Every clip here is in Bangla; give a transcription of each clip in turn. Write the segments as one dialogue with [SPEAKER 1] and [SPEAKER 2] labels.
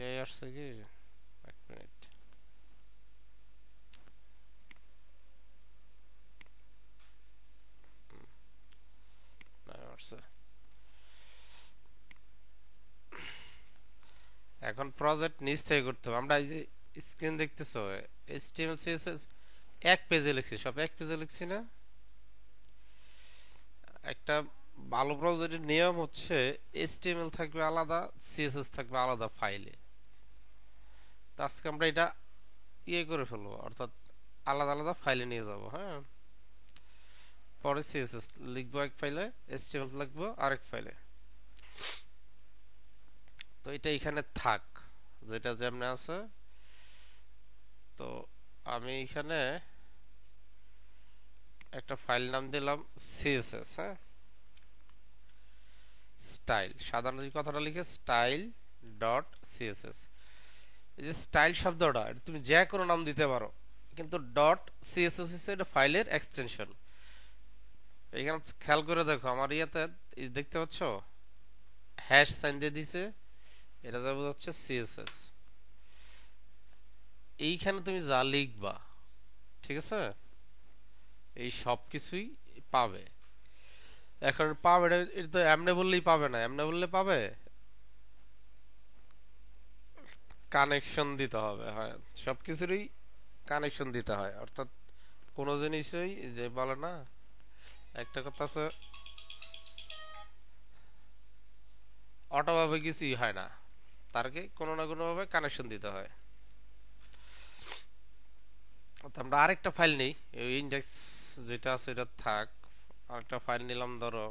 [SPEAKER 1] এই আসছে কি এক মিনিট না আসছে এখন প্রজেক্ট নিচ থেকে করতে হবে আমরা এই যে স্ক্রিন দেখতেছো HTML CSS এক পেজে লিখছি সব এক পেজে লিখছি না একটা ভালো ব্রাউজারের নিয়ম হচ্ছে HTML থাকবে আলাদা CSS থাকবে আলাদা ফাইলে তো আজকে আমরা এটা করে ফেলবো অর্থাৎ আলাদা আলাদা ফাইলে নিয়ে যাব হ্যাঁ পরে CSS লিখবো এক ফাইলে HTML লিখবো আরেক ফাইলে তো এটা এখানে থাক যেটা যেমন আছে তো আমি এখানে একটা ফাইল নাম দিলাম CSS হ্যাঁ স্টাইল সাধারণত এই কথাটা লিখে স্টাইল ডট সিএসএস এই যে স্টাইল শব্দটা এটা তুমি যে কোনো নাম দিতে পারো কিন্তু ডট সিএসএস হচ্ছে এটা ফাইলের এক্সটেনশন এখানে খেয়াল করে দেখো আমার ইয়াতে দেখতে পাচ্ছ হ্যাশ সাইন দিয়ে দিছে এটা যা বোঝাচ্ছে সিএসএস এইখানে তুমি যা লিখবা ঠিক আছে এই সব কিছুই পাবে এখন পাবে এটা তো এমনি বললেই পাবে না এমনি বললে পাবে কানেকশন দিতে হবে হ্যাঁ সবকিছুরই কানেকশন দিতে হয় অর্থাৎ কোনো জিনিসই যে বলে না একটা কথা আছে অটোভাবে কিছুই হয় না তারকে কোনো না কোনো ভাবে কানেকশন দিতে হয় তো আমরা আরেকটা ফাইল নেই এই ইন্ডেক্স যেটা আছে এটা থাক আরেকটা ফাইল নিলাম ধরো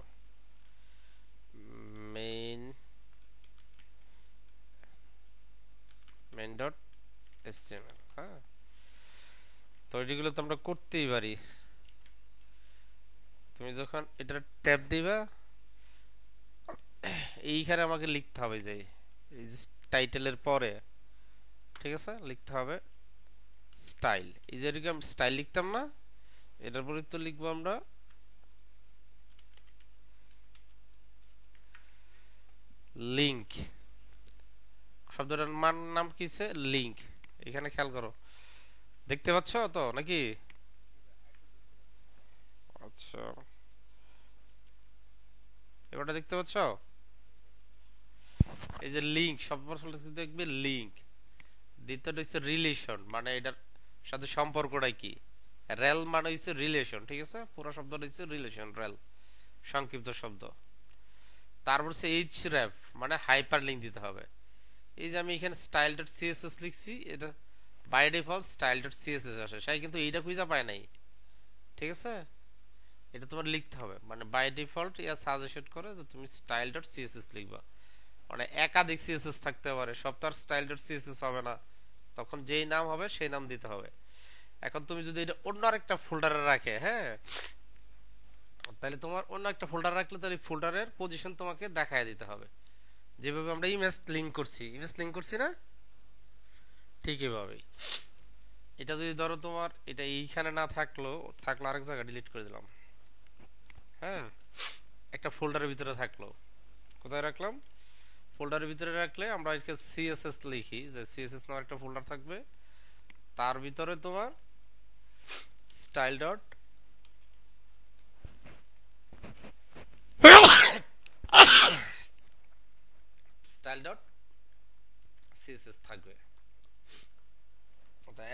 [SPEAKER 1] মেইন মেইন ডট এচটিএমএল হ্যাঁ তো এগুলো তো আমরা করতেই পারি তুমি যখন এটা ট্যাব দিবা এইখানে আমাকে লিখতে হবে যে এই টাইটেলের পরে ঠিক আছে লিখতে হবে স্টাইল এই যে এরকম স্টাইল লিখতাম না এটার পরে তো লিখবো আমরা লিংক শব্দটার নাম কিছে লিংক এখানে খেয়াল করো দেখতে পাচ্ছ তো নাকি আচ্ছা এবারটা দেখতে পাচ্ছ এই যে লিংক সবার দেখবে লিংক দ্বিতীয়টা হচ্ছে রিলেশন মানে এটার সাথে সম্পর্কটা কি রেল মানে হচ্ছে রিলেশন ঠিক আছে পুরো শব্দটা হচ্ছে রিলেশন রেল সংক্ষিপ্ত শব্দ তারপর হচ্ছে এইচ র্যাপ মানে হাইপার লিংক দিতে হবে এই যে আমি এখানে স্টাইল ডট সিএসএস লিখছি এটা by default style dot CSS আসে সেই কিন্তু এইটা খুঁজে পায় নাই ঠিক আছে এটা তোমার লিখতে হবে মানে বাই ডিফল্ট ইয়া সাজেশন করে যে তুমি স্টাইল ডট সিএসএস লিখবা মানে একাধিক সিএসএস থাকতে পারে সব তো আর স্টাইল ডট সিএসএস হবে না তখন যেই নাম হবে সেই নাম দিতে হবে এখন তুমি যদি এটা অন্য আরেকটা ফোল্ডারে রাখে হ্যাঁ তাহলে তোমার অন্য একটা ফোল্ডার রাখলে তাহলে ফোল্ডারের পজিশন তোমাকে দেখায় দিতে হবে যেভাবে আমরা ইমেজ লিংক করছি না ঠিক এভাবেই এটা যদি ধরো তোমার এটা এইখানে না থাকলো আরেক জায়গায় ডিলিট করে দিলাম হ্যাঁ একটা ফোল্ডারের ভিতরে থাকলো কোথায় রাখলাম ফোল্ডারের ভিতরে রাখলে আমরা এখানে সিএসএস লিখি যে সিএসএস নামের একটা ফোল্ডার থাকবে তার ভিতরে তোমার স্টাইল ডট সিএসএস থাকবে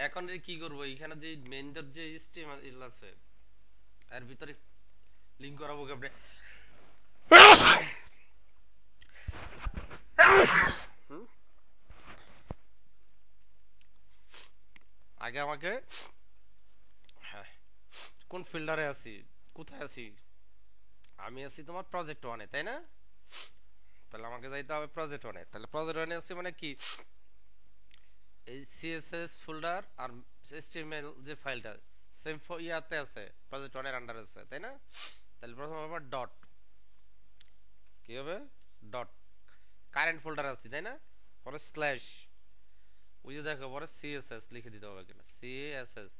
[SPEAKER 1] এখন কি করবো এখানে যে মেইন ডট যে HTML আছে এর ভিতরে লিংক করাবো আপনি আগে আমাকে হ্যাঁ কোন ফিল্ডারে আছি কোথায় আছি আমি আছি তোমার প্রজেক্ট 1 তাই না তাহলে আমাকে যাইতে হবে প্রজেক্ট 1 তাহলে প্রজেক্ট 1 আছি মানে কি এই সিএসএস ফোল্ডার আর HTML যে ফাইলটা সেম ইয়াতে আছে প্রজেক্ট 1 এর আন্ডারে আছে তাই না তাহলে প্রথম আবার ডট কি হবে ডট কারেন্ট ফোল্ডার আছে তাই না পরে স্ল্যাশ ওই যে দেখো পরে সিএসএস লিখে দিতে হবে কিনা সিএসএস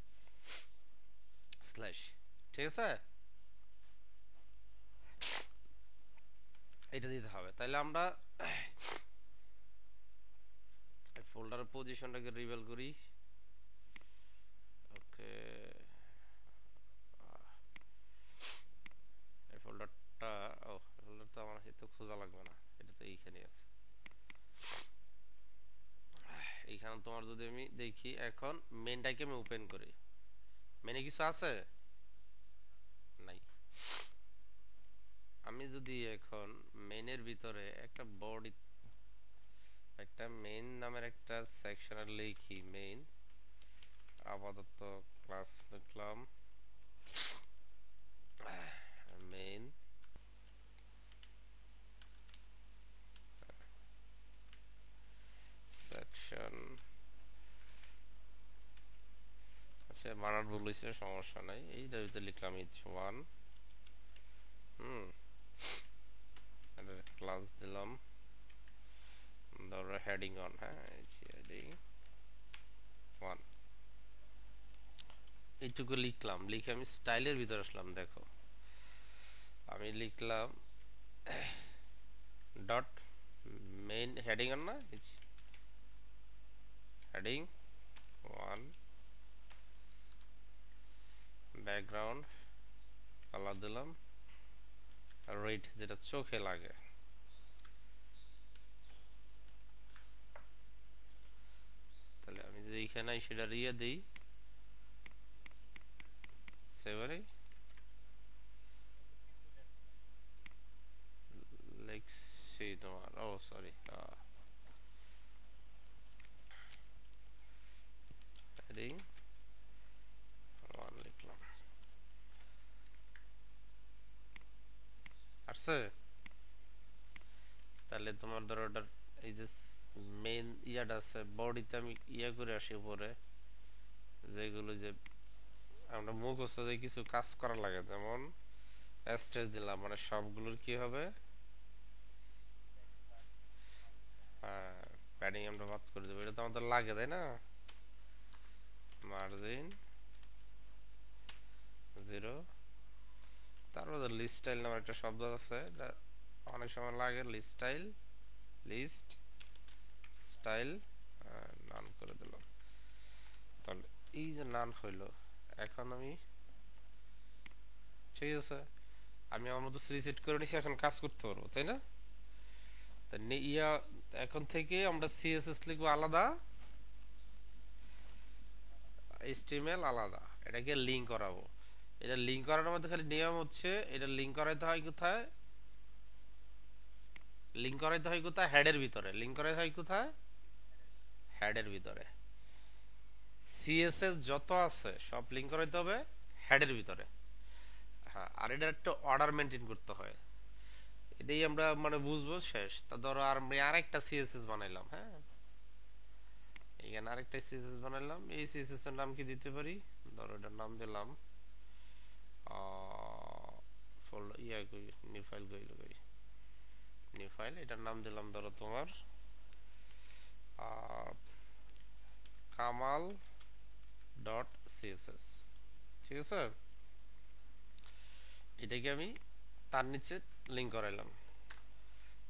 [SPEAKER 1] স্ল্যাশ ঠিক আছে এটা দিতে হবে তাহলে আমরা ফোল্ডারের পজিশনটাকে রিভেল করি। ওকে, এই ফোল্ডারটা, ও ফোল্ডার তো আমার এত খোঁজা লাগবে না, এটা তো এইখানে আছে। এইখানে তোমার যদি আমি দেখি, এখন মেনটাকে আমি ওপেন করি, মেনে কিছু আছে নাই। আমি যদি এখন মেনের ভিতরে একটা বডি, একটা মেইন নামের একটা সেকশনে লিখি, মেইন আপাতত ক্লাস লিখলাম, মেইন সেকশন, আচ্ছা বানান ভুল হয়েছে, সমস্যা নাই, এইটার ভিতরে লিখলাম h1, ক্লাস দিলাম ধরো হেডিং অন, হ্যাঁ হেডিং 1, এইটুকু লিখলাম। লিখে আমি স্টাইলের ভিতরে আসলাম, দেখো আমি লিখলাম ডট মেইন হেডিং অন, না হেডিং 1, ব্যাকগ্রাউন্ড কালার দিলাম রেড, যেটা চোখে লাগে। তাহলে আমি যদি এখানে সেটা রিয়ে দিই, সেভারে লিখছি তোমার, ও সরি, হেডিং 1 লিখলাম, আসছে। তাহলে তোমার ধরো ওটার এই যে মেইন ইয়াটা আছে, বডিতে আমি ইয়া করে আসি উপরে, যেগুলো যে আমরা মুখস্থ যে কিছু কাজ করা লাগে, যেমন স্টেজ দিলাম, মানে সবগুলোর কি হবে, হ্যাঁ প্যাডিং আমরা বাদ করে দেবো, এটা তো আমাদের লাগে তাই না। মার্জিন 0, তারপর লিস্ট স্টাইল নামের একটা শব্দ আছে, এটা অনেক সময় লাগে, লিস্ট স্টাইল, লিস্ট স্টাইল নান করে দিলাম। তাহলে এই যে নান হইলো, এখন আমি ঠিক আছে, আমি আমার মতো রিসেট করে নিছি, এখন কাজ করতে পারবো তাই না। ইয়া এখন থেকে আমরা সিএসএস লিখবো আলাদা, এইচটিএমএল আলাদা, এটাকে লিংক করাবো। এটা লিংক করানোর মধ্যে খালি নিয়ম হচ্ছে, এটা লিংক করাইতে হয় কোথায়, লিংক করাইতে হয় কোথায়, হেডের ভিতরে। লিংক করাইতে হয় কোথায়, হেডের ভিতরে। সিএসএস যত আছে সব লিংক করাইতে হবে হেডের ভিতরে। হ্যাঁ, আর এটা একটা অর্ডার মেনটেন করতে হয়, এটাই আমরা মানে বুঝবো শেষ। তা ধরো আর আমি আরেকটা সিএসএস বানাইলাম, হ্যাঁ এখানে আরেকটা সিএসএস বানাইলাম, এই সিএসএস এর নাম কি দিতে পারি, ধরো এটার নাম দিলাম ফোল্ডার ইয়া কই, নিউ ফাইল কইলো কই, নিউ ফাইল, এটার নাম দিলাম ধরো তোমার কামাল ডট সিএসএস, ঠিক আছে। এটাকে আমি তার নিচে লিংক করাইলাম।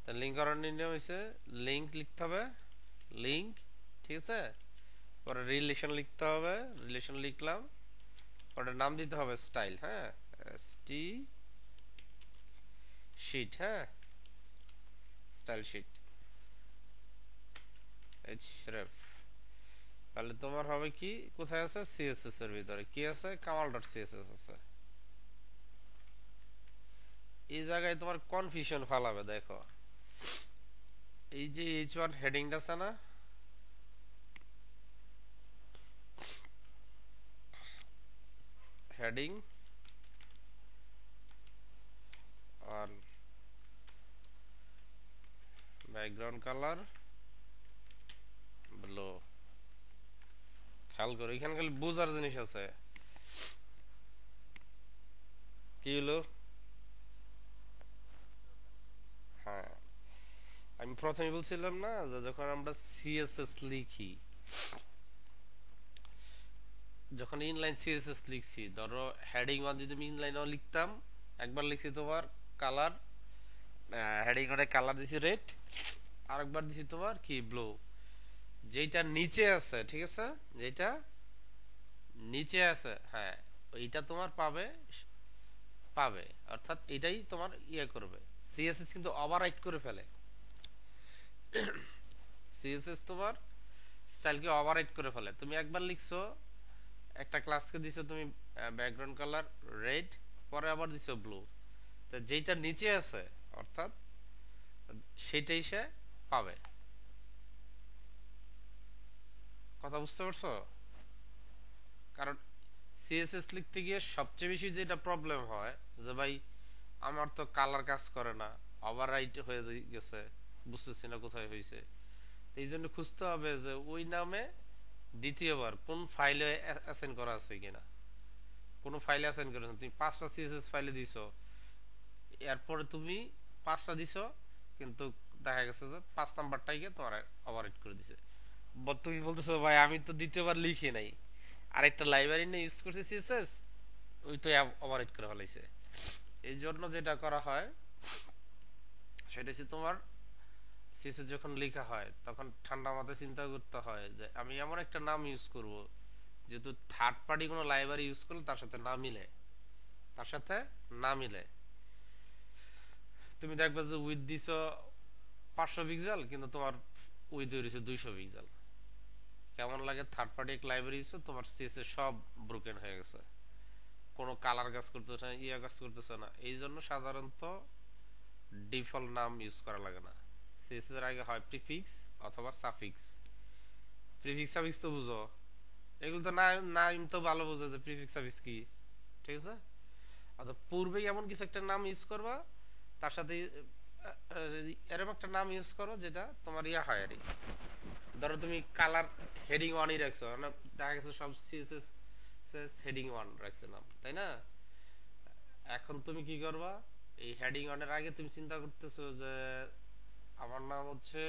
[SPEAKER 1] তা লিংক করানোর নিয়ম হয়েছে, লিংক লিখতে হবে, লিংক, ঠিক আছে। পরে রিলেশন লিখতে হবে, রিলেশন লিখলাম, ওটার নাম দিতে হবে স্টাইল, হ্যাঁ এসটি শিট, হ্যাঁ স্টাইল শিট href। তাহলে তোমার হবে কি, কোথায় আছে, সিএসএস এর ভিতরে কি আছে, কামাল ডট সিএসএস আছে। এই জায়গায় তোমার কনফিউশন ফালাবে, দেখো এই যে h1 হেডিংটা আছে না, হেডিং আর ব্যাকগ্রাউন্ড কালার ব্লু, খেয়াল করো এখানে খালি বোঝার জিনিস আছে। কি হলো, হ্যাঁ আমি প্রথমে বলছিলাম না যে যখন আমরা সিএসএস লিখি, যখন ইনলাইন সিএসএস লিখছি, ধরো হেডিং 1 যদি আমি ইনলাইন লিখতাম, একবার লিখছি তোমার কালার, হেডিং 1 কালার দিছি রেড, আরেকবার দিছি তোমার কি ব্লু, যেটা নিচে আছে, ঠিক আছে, যেটা নিচে আছে, হ্যাঁ, ওইটা তোমার পাবে, পাবে অর্থাৎ এটাই তোমার ইয়ে করবে। সিএসএস কিন্তু ওভাররাইট করে ফেলে, সিএসএস তোমার স্টাইলকে ওভাররাইট করে ফেলে। তুমি একবার লিখছো, একটা ক্লাসকে দিছো তুমি ব্যাকগ্রাউন্ড কালার রেড, পরে আবার দিছো ব্লু, তো যেটা নিচে আছে অর্থাৎ সেটাই সে পাবে। কথা বুঝতে পারছো? কারণ সিএসএস লিখতে গিয়ে সবচেয়ে বেশি যেটা প্রবলেম হয় যে ভাই আমার তো কালার কাজ করে না, ওভাররাইট হয়ে গেছে, বুঝতেছি না কোথায় হয়েছে। এই জন্য খুঁজতে হবে যে ওই নামে দ্বিতীয়বার কোন ফাইলে অ্যাসাইন করা আছে কিনা। কোন ফাইলে অ্যাসাইন করেছো, তুমি 5টা সিএসএস ফাইলে দিছো, এরপরে তুমি 5টা দিছো, কিন্তু দেখা গেছে যে 5 নাম্বারটাইকে তোমার ওভাররাইট করে দিছে। তুমি বলতেছো ভাই আমি তো দ্বিতীয়বার লিখি নাই, আরেকটা লাইব্রেরি নিয়ে ইউজ করছি সিএসএস, ওই তো ওভাররাইট করে ফেলাইছে। এই জন্য যেটা করা হয় সেটা হচ্ছে তোমার সিএসএস যখন লেখা হয় তখন ঠান্ডা মাথায় চিন্তা করতে হয় যে আমি এমন একটা নাম ইউজ করব যেহেতু থার্ড পার্টি কোনো লাইব্রেরি ইউজ করলে তার সাথে না মিলে, তার সাথে না মিলে। তুমি দেখবে যে উইথ দিছো 500 পিক্সেল কিন্তু তোমার উইথ হয়েছে 200 পিক্সেল। কেমন লাগে? থার্ড পার্টি এক লাইব্রেরি ইউজ, তোমার সিএসএস সব ব্রোকেন হয়ে গেছে, কোনো কালার কাজ করতেছে না, ইয়া কাজ করতেছে না। এই জন্য সাধারণত ডিফল্ট নাম ইউজ করা লাগে না, সিএসএস এর আগে হয় প্রিফিক্স অথবা সাফিক্স। প্রিফিক্স সাফিক্স তো বুঝো, এগুলো তো নাম তো ভালো বোঝে যে প্রিফিক্স সাফিক্স কি, ঠিক আছে। অর্থাৎ পূর্বে এমন কিছু একটা নাম ইউজ করবা, তার সাথে এরকম একটা নাম ইউজ করো যেটা তোমার ইয়া হয় আর কি। ধরো তুমি কালার হেডিং 1ই রাখছো, মানে দেখা গেছে সব সিএসএস হেডিং 1 রাখছে নাম, তাই না? এখন তুমি কি করবা, এই হেডিং 1 এর আগে তুমি চিন্তা করতেছো যে আমার নাম হচ্ছে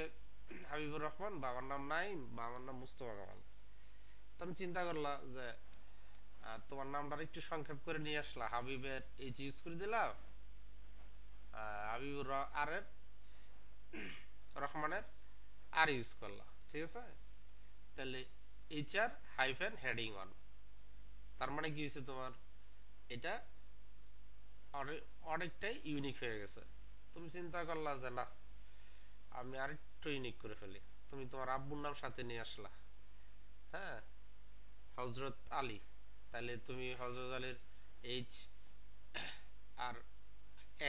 [SPEAKER 1] হাবিবুর রহমান, বাবার নাম নাইম, বা আমার নাম মুস্তফা কামাল। তো আমি চিন্তা করলাম যে তোমার নামটা একটু সংক্ষেপ করে নিয়ে আসলা, হাবিবের এইচ ইউজ করে দিলাম, হাবিবুর আর এর রহমানের আর ইউজ করলাম, ঠিক আছে। তাহলে এইচ আর হাইফেন হেডিং 1, তার মানে কি হয়েছে তোমার এটা অনেকটাই ইউনিক হয়ে গেছে। তুমি চিন্তা করলা যে না আমি আরেকটু ইউনিক করে ফেলি, তুমি তোমার আব্বুর নাম সাথে নিয়ে আসলা, হ্যাঁ, হজরত আলী। তাহলে তুমি হজরত আলীর এইচ আর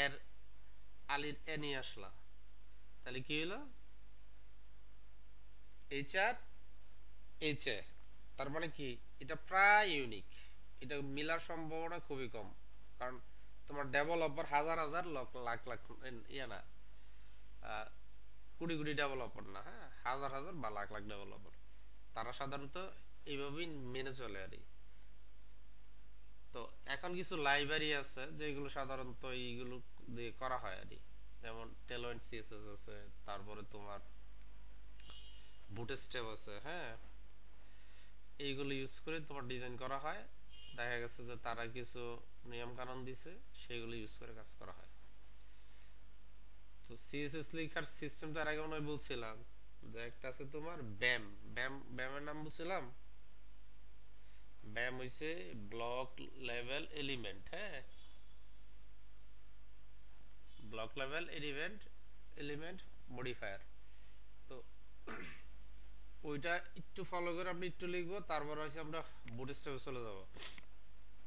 [SPEAKER 1] এর আলীর এ নিয়ে আসলা, তাহলে কি হলো এইচ আর এইচ এ। তার মানে কি এটা প্রায় ইউনিক, এটা মিলার সম্ভাবনা খুবই কম। কারণ তোমার ডেভেলপার হাজার হাজার লাখ লাখ ইয়া না, কোটি কোটি ডেভেলপার না, হ্যাঁ, হাজার হাজার বা লাখ লাখ ডেভেলপার, তারা সাধারণত এইভাবেই মেনে চলে আর কি। তো এখন কিছু লাইব্রেরি আছে যেগুলো সাধারণত এইগুলো দিয়ে করা হয় আর কি, যেমন টেলওয়েন্ট সিএসএস আছে, তারপরে তোমার বুটস্ট্র্যাপ আছে, হ্যাঁ, এইগুলো ইউজ করে তোমার ডিজাইন করা হয়। দেখা গেছে যে তারা কিছু নিয়ম কানুন দিছে, সেগুলো ইউজ করে কাজ করা হয়। তো সিএসএস লেখার সিস্টেম তো এর আগে মনে হয় বলছিলাম যে একটা আছে তোমার ব্যাম, ব্যামের নাম বলছিলাম। ব্যাম হইছে ব্লক লেভেল এলিমেন্ট, হ্যাঁ, ব্লক লেভেল এলিমেন্ট মডিফায়ার। তো ওইটা একটু ফলো করে আমরা একটু লিখবো, তারপর হচ্ছে আমরা বুটস্ট্র্যাপে চলে যাব।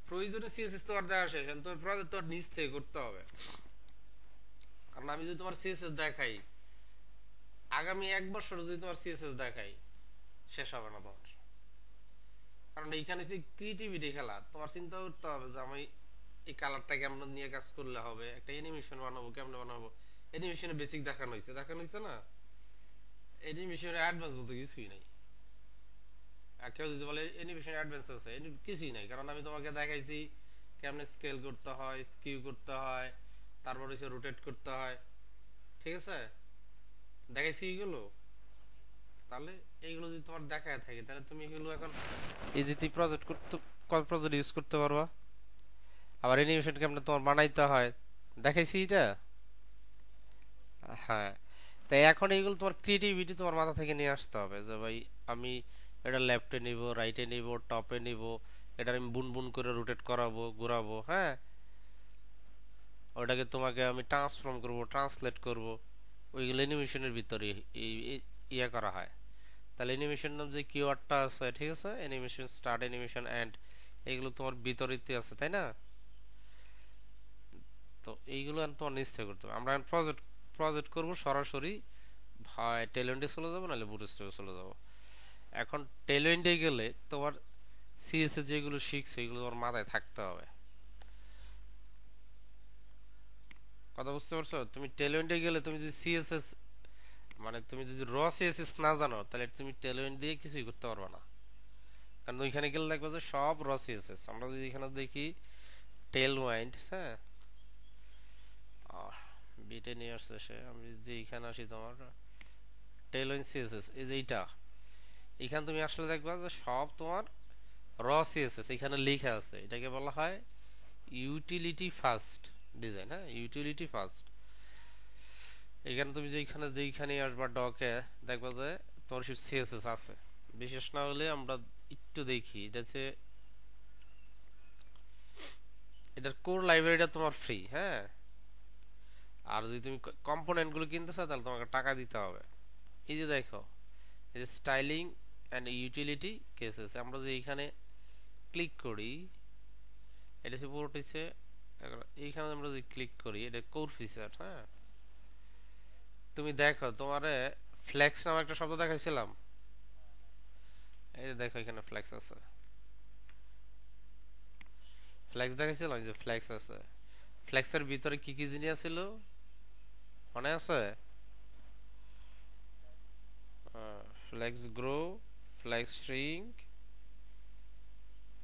[SPEAKER 1] প্রয়োজনে সিএসএস তো আর দেখা শেষ, তোমার প্রজেক্ট তো আর নিজ থেকে করতে হবে। কারণ আমি যদি তোমার সিএসএস দেখাই, আগামী 1 বছর যদি তোমার সিএসএস দেখাই, শেষ হবে না তোমার। কারণ এইখানে যে ক্রিয়েটিভিটি খেলা, তোমার চিন্তা করতে হবে যে আমি এই কালারটা কেমন নিয়ে কাজ করলে হবে, একটা অ্যানিমেশন বানাবো, কেমন বানাবো। অ্যানিমেশনে বেসিক দেখানো হয়েছে না, অ্যানিমেশনে অ্যাডভান্স বলতে কিছুই নাই। আর কেউ যদি বলে অ্যানিমেশন অ্যাডভান্স আছে, কিছুই নাই। কারণ আমি তোমাকে দেখাইছি কেমনে স্কেল করতে হয়, স্কিউ করতে হয়, তারপর হচ্ছে রোটেট করতে হয়, ঠিক আছে, দেখাইছি এইগুলো। তাহলে এইগুলো যদি তোমার দেখায় থাকে, তাহলে তুমি এগুলো এখন ইজিতে প্রজেক্ট ইউজ করতে পারবা। আবার অ্যানিমেশন কেমনে তোমার বানাইতে হয় দেখাইছি এটা, হ্যাঁ। তাই এখন এইগুলো তোমার ক্রিয়েটিভিটি তোমার মাথা থেকে নিয়ে আসতে হবে যে ভাই আমি এটা লেফটে নিব, রাইটে নিব, টপে নিব, এটা আমি বুন বুন করে রোটেট করাবো, ঘোরাবো, হ্যাঁ, ওটাকে তোমাকে আমি ট্রান্সফর্ম করব, ট্রান্সলেট করব, ওইগুলো অ্যানিমেশনের ভিতরে ইয়া করা হয়। তাহলে অ্যানিমেশন নাম যে কিওয়ার্ডটা আছে, ঠিক আছে, অ্যানিমেশন স্টার্ট, অ্যানিমেশন এন্ড, এগুলো তোমার বিতরিতে আছে, তাই না? তো এইগুলো তোমার নিশ্চয় করতে হবে। আমরা প্রজেক্ট প্রজেক্ট করবো সরাসরি, হয় টেলেন্টে চলে যাবো নাহলে বুটস্ট্র্যাপে চলে যাবো। এখন টেলেন্টে গেলে তোমার সিএসএস যেগুলো শিখছো এগুলো তোমার মাথায় থাকতে হবে। কথা বুঝতে পারছো? তুমি টেলেন্টে গেলে তুমি যদি সিএসএস, মানে তুমি যদি র সিএসএস না জানো তাহলে তুমি টেলেন্ট দিয়ে কিছুই করতে পারবে না। কারণ ওইখানে গেলে দেখবো যে সব র সিএসএস। আমরা যদি এখানে দেখি টেল ওয়াইন্ড, হ্যাঁ, বিটে নিয়ে আসছে সে, আমি যদি এখানে আসি তোমার টেল ওয়াইন্ড সিএসএস, এই যে এইটা, এখানে তুমি আসলে দেখবা যে সব তোমার র সিএসএস এখানে লেখা আছে। এটাকে বলা হয় ইউটিলিটি ফার্স্ট ডিজাইন, হ্যাঁ, ইউটিলিটি ফার্স্ট। এখানে তুমি যেইখানে আসবা ডকে, দেখবা যে তোমার সব সিএসএস আছে। বিশেষ না হলে আমরা একটু দেখি, এটা হচ্ছে এটার কোর লাইব্রেরিটা তোমার ফ্রি, হ্যাঁ। আর যদি তুমি কম্পোনেন্ট গুলো কিনতে চাও তাহলে তোমাকে টাকা দিতে হবে। এই যে দেখো, এই যে স্টাইলিং অ্যান্ড ইউটিলিটি কেসেস, আমরা যে এইখানে ক্লিক করি, এটা হচ্ছে পুরোটা হচ্ছে, এইখানে আমরা যদি ক্লিক করি এটা কোর ফিচার, হ্যাঁ। তুমি দেখো তোমারে ফ্লেক্স নামে একটা শব্দ দেখাইছিলাম, এই যে দেখো এখানে ফ্লেক্স আছে, ফ্লেক্স দেখাইছিলাম, এই যে ফ্লেক্স আছে। ফ্লেক্সের ভিতরে কি কি জিনিস ছিল মনে আছে? ফ্লেক্স গ্রো, ফ্লেক্স শ্রিঙ্ক,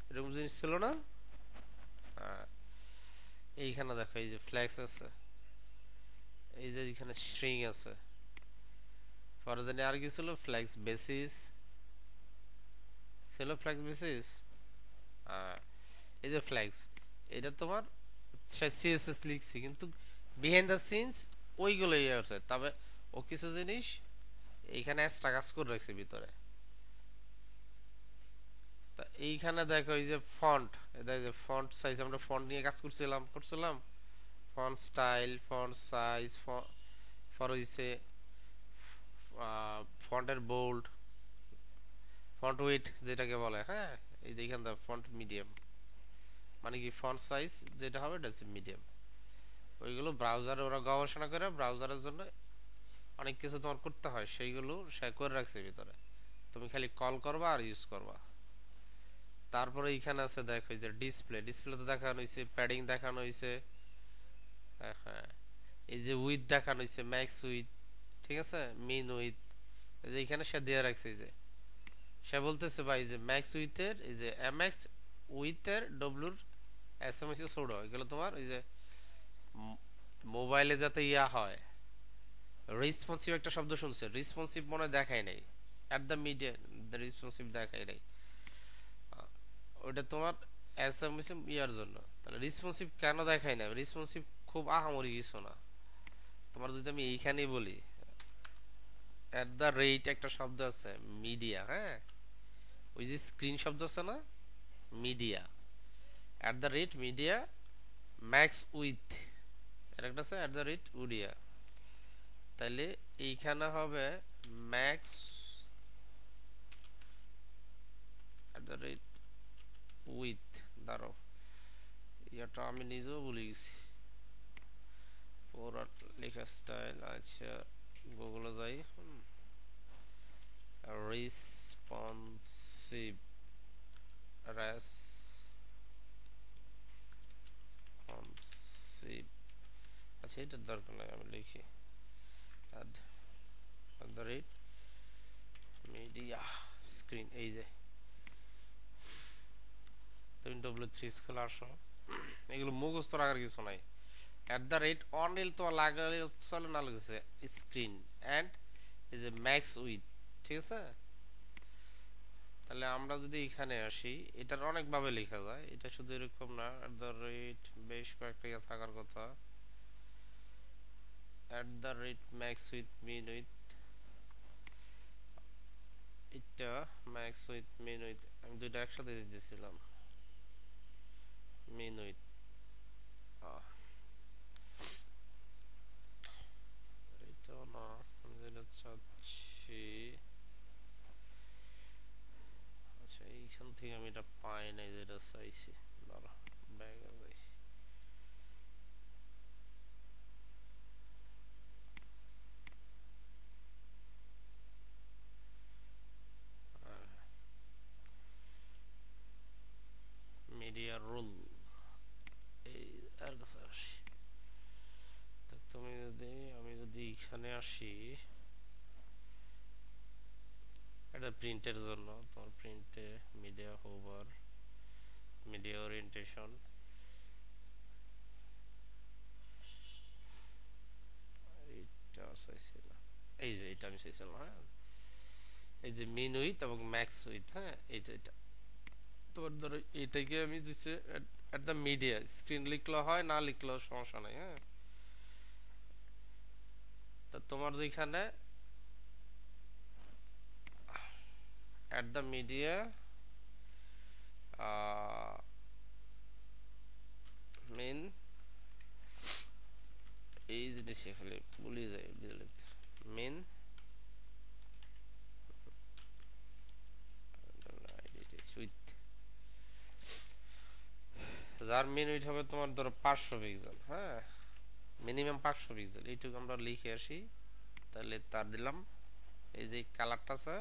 [SPEAKER 1] এরকম জিনিস ছিল না? আহ, এইখানে দেখো এই যে ফ্লেক্স আছে, এই যে এখানে শ্রিং আছে, পরে জানি আর কি ছিল, ফ্লেক্স বেসিস ছিল, ফ্লেক্স বেসিস, এই যে ফ্লেক্স, এটা তোমার সিএসএস লিখছি কিন্তু বিহাইন্ড দ্য সিনস ওইগুলো ইয়ে আছে, তবে ও কিছু জিনিস এইখানে এক্সট্রা কাজ করে রাখছে ভিতরে। তা এইখানে দেখো এই যে ফন্ট, এটা যে ফন্ট সাইজ, আমরা ফন্ট নিয়ে কাজ করছিলাম font style, font size, for হইছে ফন্টের বোল্ড, ফন্ট ওয়েট যেটাকে বলে, হ্যাঁ। এই যে এখানে ফন্ট মিডিয়াম, মানে কি ফন্ট সাইজ যেটা হবে এটা হচ্ছে মিডিয়াম। ওইগুলো ব্রাউজারে ওরা গবেষণা করে, ব্রাউজারের জন্য অনেক কিছু তোমার করতে হয়, সেইগুলো সে করে রাখছে ভিতরে, তুমি খালি কল করবা আর ইউজ করবা। তারপরে এইখানে আছে দেখো এই যে ডিসপ্লে, ডিসপ্লে তো দেখানো হয়েছে, প্যাডিং দেখানো হয়েছে, হ্যাঁ, এই যে উইথ দেখানো হয়েছে, ম্যাক্স উইথ, ঠিক আছে, মিন উইথ, এই যে এখানে সে দিয়ে রাখছে, এই যে সে বলতেছে ভাই যে ম্যাক্স উইথের এই যে এমএক্স উইথের ডব্লুর এসএমএস ছোড়ো, এগুলো তোমার ওই যে মোবাইলে যাতে ইয়া হয়, রেসপন্সিভ একটা শব্দ শুনছে, রেসপন্সিভ মনে দেখায় নাই, এট দ্য মিডিয়া রেসপন্সিভ দেখায় নাই, ওটা তোমার এসএমএস ইয়ার জন্য। তাহলে রেসপন্সিভ কেন দেখায় না? রেসপন্সিভ খুব আহামরি কিছু না। তোমার যদি আমি এইখানেই বলি এট দ্য রেট একটা শব্দ আছে মিডিয়া, হ্যাঁ, ওই যে স্ক্রিন শব্দ আছে না, media, at the rate media max with, এর একটা আছে এট দ্য রেট উডিয়া, তাহলে এইখানে হবে max at the rate with, দাঁড়ো ইয়াটা আমি নিজেও ভুলে গেছি পুরো লেখা স্টাইল। আচ্ছা গুগলে যাই, রেসপন্সিভ, রেসপন্সিভ, আচ্ছা এটার দরকার নাই, আমি লিখি at the rate media screen, এই যে তুমি W3 স্কুলে আসো, এগুলো মুখস্থ রাখার কিছু নাই। এট দ্য রেট অনলিল তো লাগালে চলে, না লাগছে স্ক্রিন অ্যান্ড এই যে ম্যাক্স উইথ, ঠিক আছে। তাহলে আমরা যদি এখানে আসি, এটার অনেক ভাবে লেখা যায়, এটা শুধু এরকম না, এট দ্য রেট বেশ কয়েকটা ইয়ে থাকার কথা। @max_with min_with, এটা max_with min_with, আমি দুটো একসাথে দিয়েছিলাম min_with। এটা না, আমি যেটা চাচ্ছি, আচ্ছা এইখান থেকে আমি এটা পাই নাই যেটা চাইছি, দাঁড়া ব্যাগে যাই। মিডিয়া রুল, এই আর কাছে আসি। তুমি যদি, আমি যদি এখানে আসি, এটা প্রিন্টের জন্য, তোমার প্রিন্টে মিডিয়া হোভার, মিডিয়া ওরিয়েন্টেশন, এইটা চাইছিলাম, এই যে এটা আমি চাইছিলাম। হ্যাঁ, এই যে মিন উইথ এবং ম্যাক্স উইথ, হ্যাঁ এই যে এটা তোমার ধরো এটাকে আমি দিচ্ছি এট দ্য মিডিয়া, স্ক্রিন লিখলে হয়, না লিখলেও সমস্যা নাই। হ্যাঁ, তা তোমার যেখানে এট দ্য মিডিয়া মেন, এই জিনিসে খালি ভুলে যায় লিখতে, মেন উইথ, যার মেন উইথ হবে তোমার ধরো 500 পিক্সেল। হ্যাঁ, মিনিমাম 500 পিক্সেল, এইটুকু আমরা লিখে আসি। তাহলে তার দিলাম, এই যে কালারটা আছে,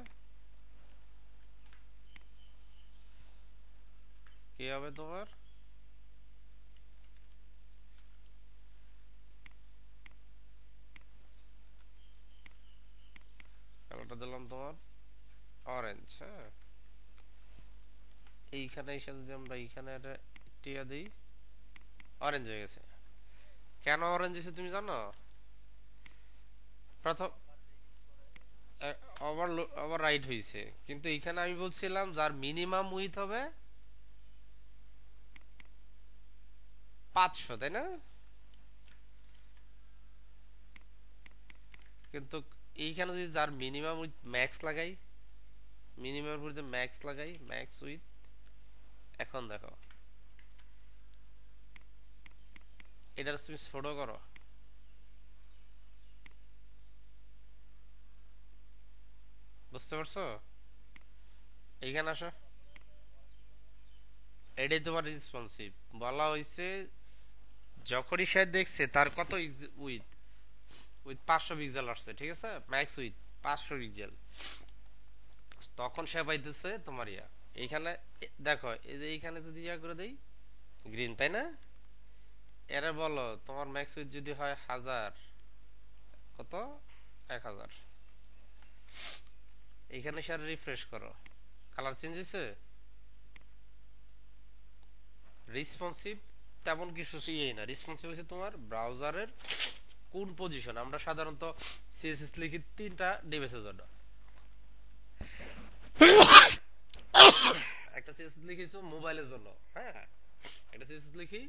[SPEAKER 1] কি হবে তোমার, কালারটা দিলাম তোমার অরেঞ্জ। হ্যাঁ, এইখানে এসে যদি আমরা এইখানে একটা টিয়া দিই, অরেঞ্জ হয়ে গেছে। কেন অরেঞ্জ হয়েছে তুমি জানো? প্রথম ওভার ওভার রাইট হয়েছে, কিন্তু এইখানে আমি বলছিলাম যার মিনিমাম উইথ হবে 500, তাই না? কিন্তু এইখানে যদি যার মিনিমাম উইথ ম্যাক্স লাগাই, মিনিমাম উইথ ম্যাক্স লাগাই, ম্যাক্স উইথ, এখন দেখো এটার তুমি ছোট করো, বুঝতে পারছো? এইখানে আসো, এটাই তোমার রেসপন্সিভ বলা হয়েছে। যখনই সে দেখছে তার কত উইথ, উইথ 500 পিক্সেল আসছে, ঠিক আছে, ম্যাক্স উইথ 500 পিক্সেল, তখন সে পাইতেছে তোমার ইয়া। এইখানে দেখো, এই যে এইখানে যদি ইয়া করে দেই গ্রিন, তাই না? এরা বলো তোমার ম্যাক্স উইথ যদি হয় 1000, কত, 1000, এইখানে সে রিফ্রেশ করো, কালার চেঞ্জ হয়েছে। রেসপন্সিভ তেমন কিছু ইয়ে না, রেসপন্সিভ হচ্ছে তোমার ব্রাউজারের কোন পজিশন। আমরা সাধারণত সিএসএস লিখি 3টা ডিভাইসের জন্য, একটা সিএসএস লিখিছো মোবাইলের জন্য, হ্যাঁ একটা সিএসএস লিখি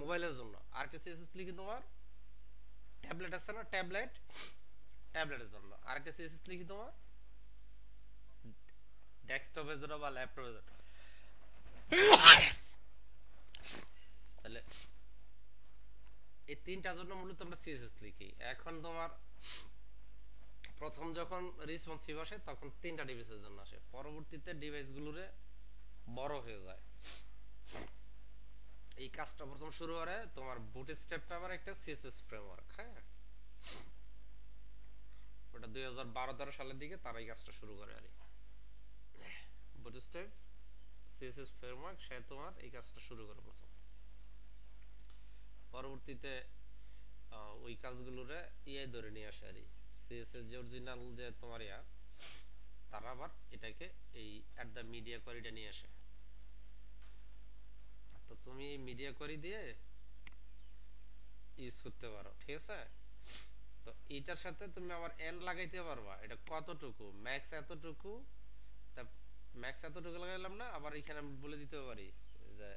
[SPEAKER 1] মোবাইলের জন্য, আর একটা সিএসএস লিখি তোমার ট্যাবলেট আছে না, ট্যাবলেটের জন্য, আর একটা সিএসএস লিখি তোমার ডেস্কটপের জন্য বা ল্যাপটপের জন্য। তাহলে এই 3টার জন্য মূলত আমরা সিএসএস লিখি। এখন তোমার প্রথম যখন রেসপন্সিভ আসে তখন 3টা ডিভাইসের জন্য আসে, পরবর্তীতে ডিভাইসগুলোরে বড় হয়ে যায়। এই কাজটা প্রথম শুরু করে তোমার বুটস্ট্র্যাপ নামের একটা সিএসএস ফ্রেমওয়ার্ক। হ্যাঁ, ওটা 2012-13 সালের দিকে তারা এই কাজটা শুরু করে। আর বুটস্ট্র্যাপ সিএসএস ফ্রেমওয়ার্ক সে তোমার এই কাজটা শুরু করে প্রথম, পরবর্তীতে ওই কাজগুলোরে ইয়ে ধরে নিয়ে আসে। আর সিএসএস যে অরিজিনাল যে তোমার ইয়া, তারা আবার এটাকে এই অ্যাট দ্য মিডিয়া কোয়ারিটা নিয়ে আসে। তো তুমি এই মিডিয়া কোয়ারি দিয়ে ইউজ করতে পারো, ঠিক আছে। তো এটার সাথে তুমি আবার এন্ড লাগাইতে পারবা, এটা কতটুকু ম্যাক্স এতটুকু, তা ম্যাক্স এতটুকু লাগাইলাম না, আবার এখানে আমি বলে দিতে পারি যে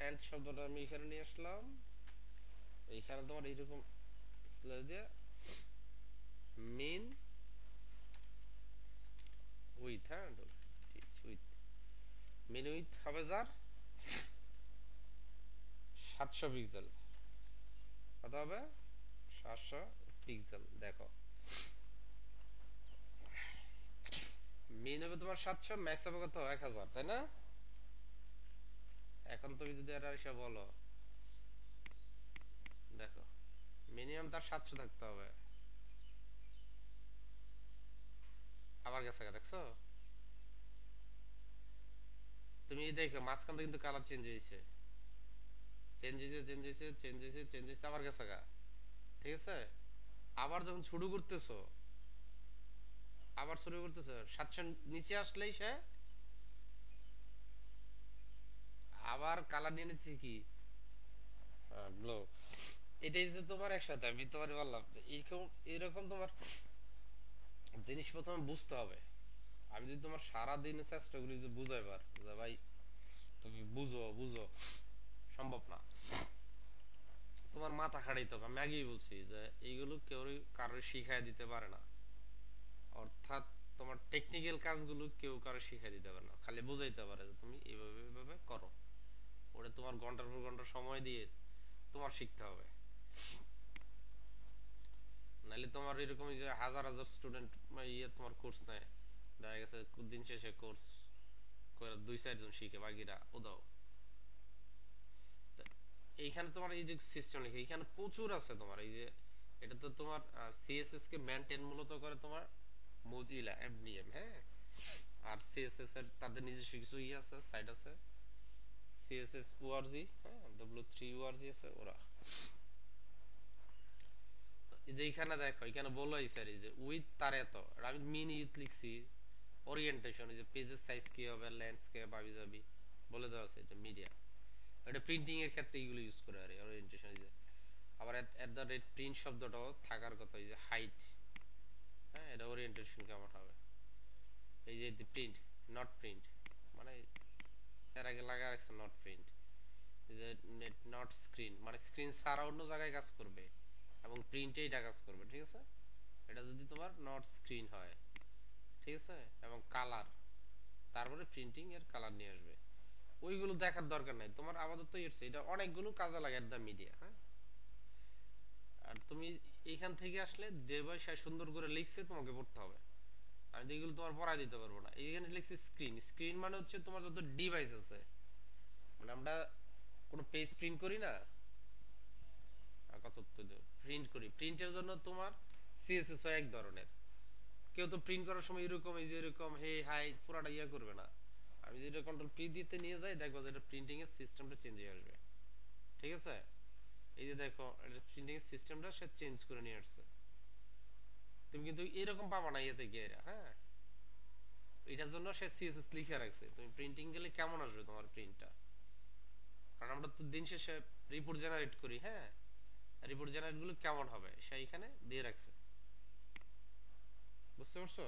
[SPEAKER 1] এন্ড শব্দটা আমি এখানে নিয়ে আসলাম, এইখানে তোমার এইরকম স্ল্যাশ দিয়ে মিন উইথ, হ্যাঁ উইথ, মিন উইথ হবে যার 700 পিক্সেল, কত হবে 700 পিক্সেল। দেখো মিন হবে তোমার 700, ম্যাক্স হবে কত 1000, তাই না? এখন তুমি যদি এটা এসে বলো, দেখো মিনিমাম তার 700 থাকতে হবে, আবার গেছে দেখছো? তুমি দেখো মাঝখান থেকে কিন্তু কালার চেঞ্জ হয়েছে, চেঞ্জ হয়েছে, চেঞ্জ হয়েছে, চেঞ্জ হয়েছে, চেঞ্জ হয়েছে, আবার গেছে গা, ঠিক আছে? আবার যখন শুরু করতেছো, আবার শুরু করতেছো 700 নিচে আসলেই সে আবার কালার নিয়ে নিচ্ছে কি ব্লু। এটাই যে তোমার একসাথে আমি তোমার বললাম যে এরকম এরকম তোমার জিনিস প্রথমে বুঝতে হবে। আমি যদি তোমার সারা দিন চেষ্টা করি যে বুঝাইবার যে ভাই তুমি বুঝো বুঝো, সম্ভব না, তোমার মাথা খাটাইতে হবে। আমি আগেই বলছি যে এইগুলো কেউ কারোর শিখাই দিতে পারে না, অর্থাৎ তোমার টেকনিক্যাল কাজগুলো কেউ কারো শিখাই দিতে পারে না, খালি বুঝাইতে পারে যে তুমি এইভাবে এইভাবে করো। ওটা তোমার ঘন্টার পর ঘন্টা সময় দিয়ে তোমার শিখতে হবে। নাহলে তোমার এরকম যে হাজার হাজার স্টুডেন্ট ইয়ে তোমার কোর্স নেয়, দেখা গেছে দিন শেষে কোর্স করে 2-4 জন শিখে, বাকিরা ওদাও। এইখানে তোমার এই যে সিস্টেম লিখে এখানে প্রচুর আছে তোমার, এই যে এটা তো তোমার সিএসএস কে মেইনটেইন মূলত করে তোমার মোজিলা এমডিএম, হ্যাঁ। আর সিএসএস এর তাদের নিজস্ব কিছু ই আছে, সাইট আছে, সিএসএস ওআরজি, হ্যাঁ, W3 ওআরজি আছে ওরা। এই যে এখানে দেখো এখানে বলো এই স্যার এই যে উইথ তার এত, আমি মিনি ইউথ লিখছি, ওরিয়েন্টেশন এই যে পেজের সাইজ কি হবে, ল্যান্ডস্কেপ আবি যাবি বলে দেওয়া আছে, এটা মিডিয়া, এটা প্রিন্টিং এর ক্ষেত্রে এগুলো ইউজ করে আর ওরিয়েন্টেশন। এই যে আবার এট দ্য রেট প্রিন্ট শব্দটাও থাকার কথা, এই যে হাইট, হ্যাঁ, এটা ওরিয়েন্টেশন কেমন হবে। এই যে প্রিন্ট, নট প্রিন্ট, মানে এর আগে লাগা রাখছে নট প্রিন্ট। এই যে নেট নট স্ক্রিন, মানে স্ক্রিন ছাড়া অন্য জায়গায় কাজ করবে এবং প্রিন্টে এটা কাজ করবে, ঠিক আছে? এটা যদি তোমার নট স্ক্রিন হয়, ঠিক আছে, এবং কালার, তারপরে প্রিন্টিং এর কালার নিয়ে আসবে, ওইগুলো দেখার দরকার নাই তোমার, আপাতত এটা অনেকগুলো কাজে লাগে এট দ্য মিডিয়া, হ্যাঁ। আর তুমি এইখান থেকে আসলে দেবাই সুন্দর করে লিখছে, তোমাকে পড়তে হবে, আমি তো এগুলো তোমার পড়াই দিতে পারবো না। এইখানে লিখছি স্ক্রিন, স্ক্রিন মানে হচ্ছে তোমার যত ডিভাইস আছে, মানে আমরা কোনো পেজ প্রিন্ট করি না, কত প্রিন্ট করি, প্রিন্টের জন্য তোমার সিএসএস হয় এক ধরনের, কেউ তো প্রিন্ট করার সময় এরকম এই যে এরকম হে হাই পুরাটা ইয়া করবে না। আমি যেটা কন্ট্রোল পি দিতে নিয়ে যাই, দেখবো যে এটা প্রিন্টিং এর সিস্টেমটা চেঞ্জ হয়ে আসবে, ঠিক আছে? এই যে দেখো এটা প্রিন্টিং এর সিস্টেমটা সে চেঞ্জ করে নিয়ে আসছে, তুমি কিন্তু এরকম পাবা না ইয়েতে গিয়ে এরা, হ্যাঁ। এটার জন্য সে সিএসএস লিখে রাখছে, তুমি প্রিন্টিং গেলে কেমন আসবে তোমার প্রিন্টটা, কারণ আমরা তো দিন শেষে রিপোর্ট জেনারেট করি, হ্যাঁ, রিপোর্ট জেনারেট গুলো কেমন হবে সে এখানে দিয়ে রাখছে, বুঝতে পারছো?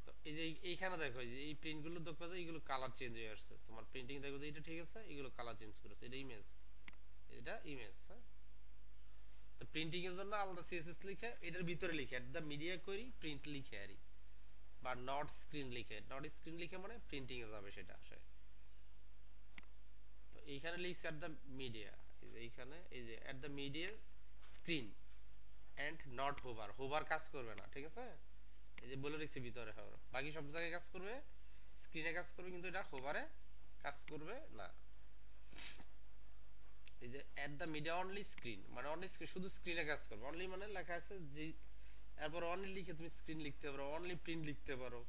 [SPEAKER 1] তো এই যে এইখানে দেখো এই যে এই প্রিন্ট গুলো দেখো যে এইগুলো কালার চেঞ্জ হয়ে আসছে, তোমার প্রিন্টিং দেখো যে এটা ঠিক আছে, এগুলো কালার চেঞ্জ করেছে, এটা ইমেজ, এটা ইমেজ, হ্যাঁ। তো প্রিন্টিং এর জন্য আলাদা সিএসএস লিখে এটার ভিতরে লিখে এট দা মিডিয়া করি প্রিন্ট লিখে আরি, বা নট স্ক্রিন লিখে, নট স্ক্রিন লিখে মানে প্রিন্টিং এ যাবে সেটা আসে। তো এইখানে লিখছে এট দা মিডিয়া, এই যে এইখানে এই যে at the media screen and not hover, hover কাজ করবে না, ঠিক আছে? এই যে বলে রেখেছি ভিতরে হবে, বাকি সব জায়গায় কাজ করবে, স্ক্রিনে কাজ করবে, কিন্তু এটা হোভারে কাজ করবে না। এই যে at the media only screen, মানে অনলি স্ক্রিন, শুধু স্ক্রিনে কাজ করবে, অনলি মানে লেখা আছে যে এরপর অনলি লিখে তুমি স্ক্রিন লিখতে পারো, অনলি প্রিন্ট লিখতে পারো,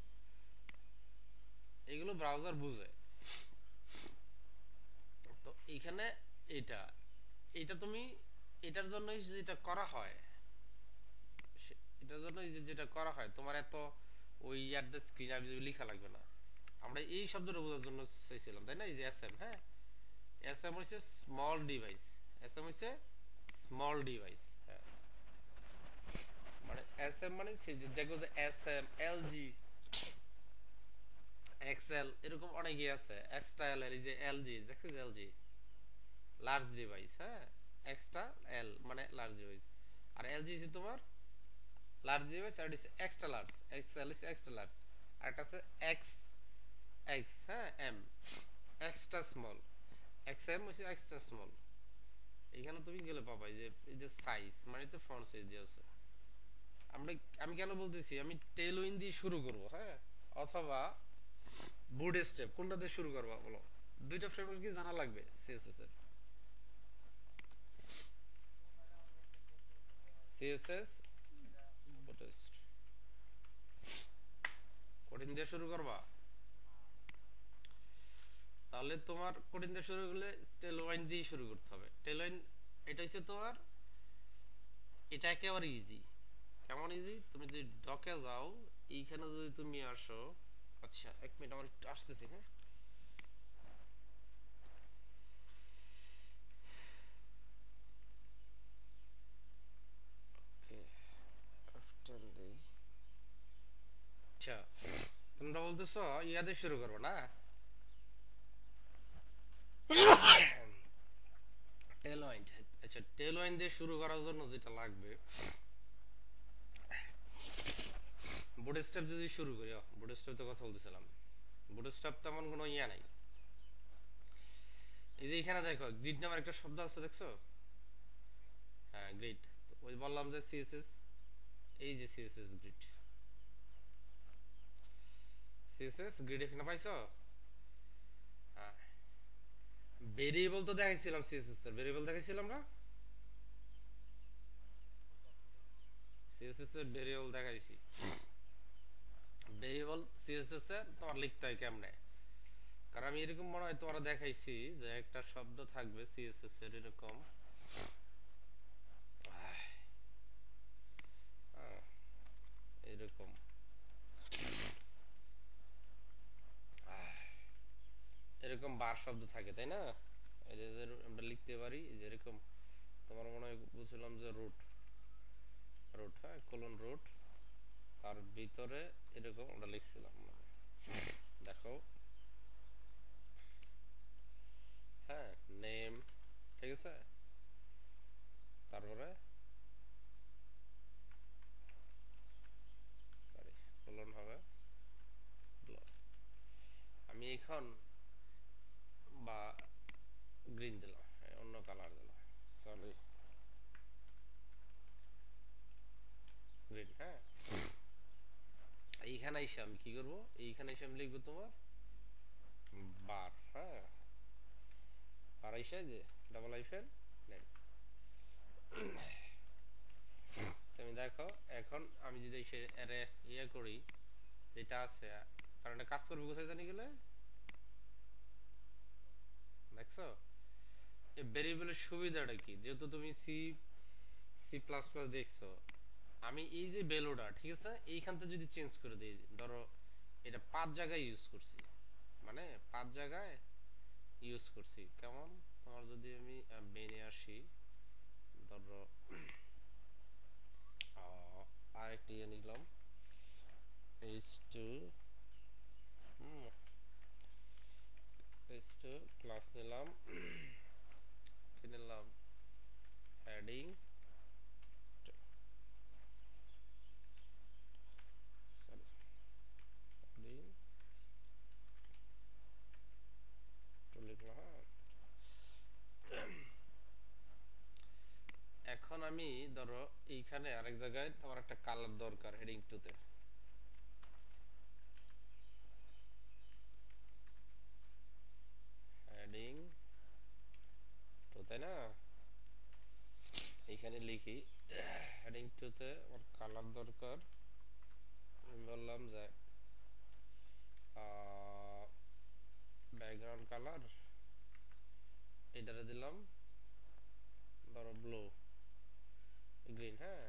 [SPEAKER 1] এগুলো ব্রাউজার বুঝে। তো এইখানে এটা এটা তুমি এটার জন্যই যেটা করা হয়, এটার জন্য যেটা করা হয় তোমার এত ওই এট দ্য স্ক্রিন আমি লেখা লাগবে না, আমরা এই শব্দটা বোঝার জন্য চাইছিলাম, তাই না? এই যে এসএম, হ্যাঁ, এসএম হইছে স্মল ডিভাইস, এসএম হইছে স্মল ডিভাইস, হ্যাঁ, মানে এসএম মানে দেখো যে এসএম এলজি এক্সেল এরকম অনেকই আছে। এক্সট্রা এল, এই যে এলজি দেখছো, এলজি লার্জ ডিভাইস, হ্যাঁ, এক্সট্রা এল মানে লার্জ ডিভাইস, আর এলজি হচ্ছে তোমার লার্জ ডিভাইস, আর হচ্ছে এক্সট্রা লার্জ, এক্সেল হচ্ছে এক্সট্রা লার্জ, আর একটা আছে এক্স এক্স, হ্যাঁ, M extra small, X M হচ্ছে এক্সট্রা স্মল। এখানে তুমি গেলে পাবা এই যে সাইজ মানে হচ্ছে ফন্ট সাইজ দিয়ে আছে। আমরা, আমি কেন বলতেছি আমি টেলউইন দিয়ে শুরু করব, হ্যাঁ, অথবা বুট স্টেপ, কোনটা দিয়ে শুরু করবা বলো? দুইটা ফ্রেমওয়ার্ক কি জানা লাগবে সিএসএস এর? সিএসএস বুট কোডিং দিয়ে শুরু করবা, তাহলে তোমার কোডিং দিয়ে শুরু করলে টেলওয়াইন দিয়ে শুরু করতে হবে। টেলওয়াইন এটা হচ্ছে তোমার, এটা একেবারে ইজি। কেমন ইজি? তুমি যদি ডকে যাও, এইখানে যদি তুমি আসো, আচ্ছা এক মিনিট আমার একটু আসতেছি, হ্যাঁ। আচ্ছা তোমরা বলতেছো ইয়াদের শুরু করবো না, টেলওয়াইন। আচ্ছা টেলওয়াইন দিয়ে শুরু করার জন্য যেটা লাগবে, বুটস্ট্র্যাপ যদি শুরু করি, বুটস্ট্র্যাপ তো কথা বলতেছিলাম, বুটস্ট্র্যাপ তেমন কোনো ইয়া নাই। এই যে এখানে দেখো গ্রিড নামের একটা শব্দ আছে, দেখছো? হ্যাঁ গ্রিড, ওই বললাম যে সিএসএস, এই যে সিএসএস গ্রিড, সিএসএস গ্রিড এখানে পাইছো? হ্যাঁ, ভেরিয়েবল তো দেখাইছিলাম সিএসএস এর, ভেরিয়েবল দেখাইছিলাম না, সিএসএস এর ভেরিয়েবল দেখাইছি। ভেরিয়েবল সিএসএস এর তোমার লিখতে হয় কেমনে, কারণ আমি এরকম মনে হয় তোমার দেখাইছি যে একটা শব্দ থাকবে সিএসএস এর এরকম, এরকম এরকম বার শব্দ থাকে, তাই না? এই যে আমরা লিখতে পারি যে এরকম, তোমার মনে হয় বুঝলাম যে রুট, রুট, হ্যাঁ, কোলন রুট, তার ভিতরে এরকম আমরা লিখছিলাম, মানে দেখো, হ্যাঁ, নেম, ঠিক আছে, তারপরে সরি কোলন হবে ব্লক। আমি এখন বা গ্রিন দিলাম, অন্য কালার দিলাম, সরি গ্রিন, হ্যাঁ। এইখানে এসে আমি কি করব, এইখানে এসে আমি লিখবো তোমার বার, হ্যাঁ, বার এসে যে ডাবল হাইফেন নেম। তুমি দেখো এখন আমি যদি সে এরে ইয়ে করি, যেটা আছে, কারণ এটা কাজ করবে কোথায় জানি গেলে, দেখছো এই ভেরিয়েবলের সুবিধাটা কি, যেহেতু তুমি সি সি প্লাস প্লাস দেখছো, আমি এই যে ভ্যালুটা, ঠিক আছে, এইখান থেকে যদি চেঞ্জ করে দিই, ধরো এটা 5 জায়গায় ইউজ করছি, মানে 5 জায়গায় ইউজ করছি, কেমন, তোমার যদি আমি মেনে আসি, ধরো আরেকটি ইয়ে নিলাম, h2 h2 ক্লাস নিলাম, কি নিলাম, হেডিং, সরি হেডিং তো লিখলাম, হ্যাঁ। এখন আমি ধরো এইখানে আরেক জায়গায় তোমার একটা কালার দরকার হেডিং 2 তে, হেডিং 2, তাই না? এইখানে লিখি হেডিং 2 তে আমার কালার দরকার, আমি বললাম যে ব্যাকগ্রাউন্ড কালার, এটারে দিলাম ধরো ব্লু, গ্রিন, হ্যাঁ।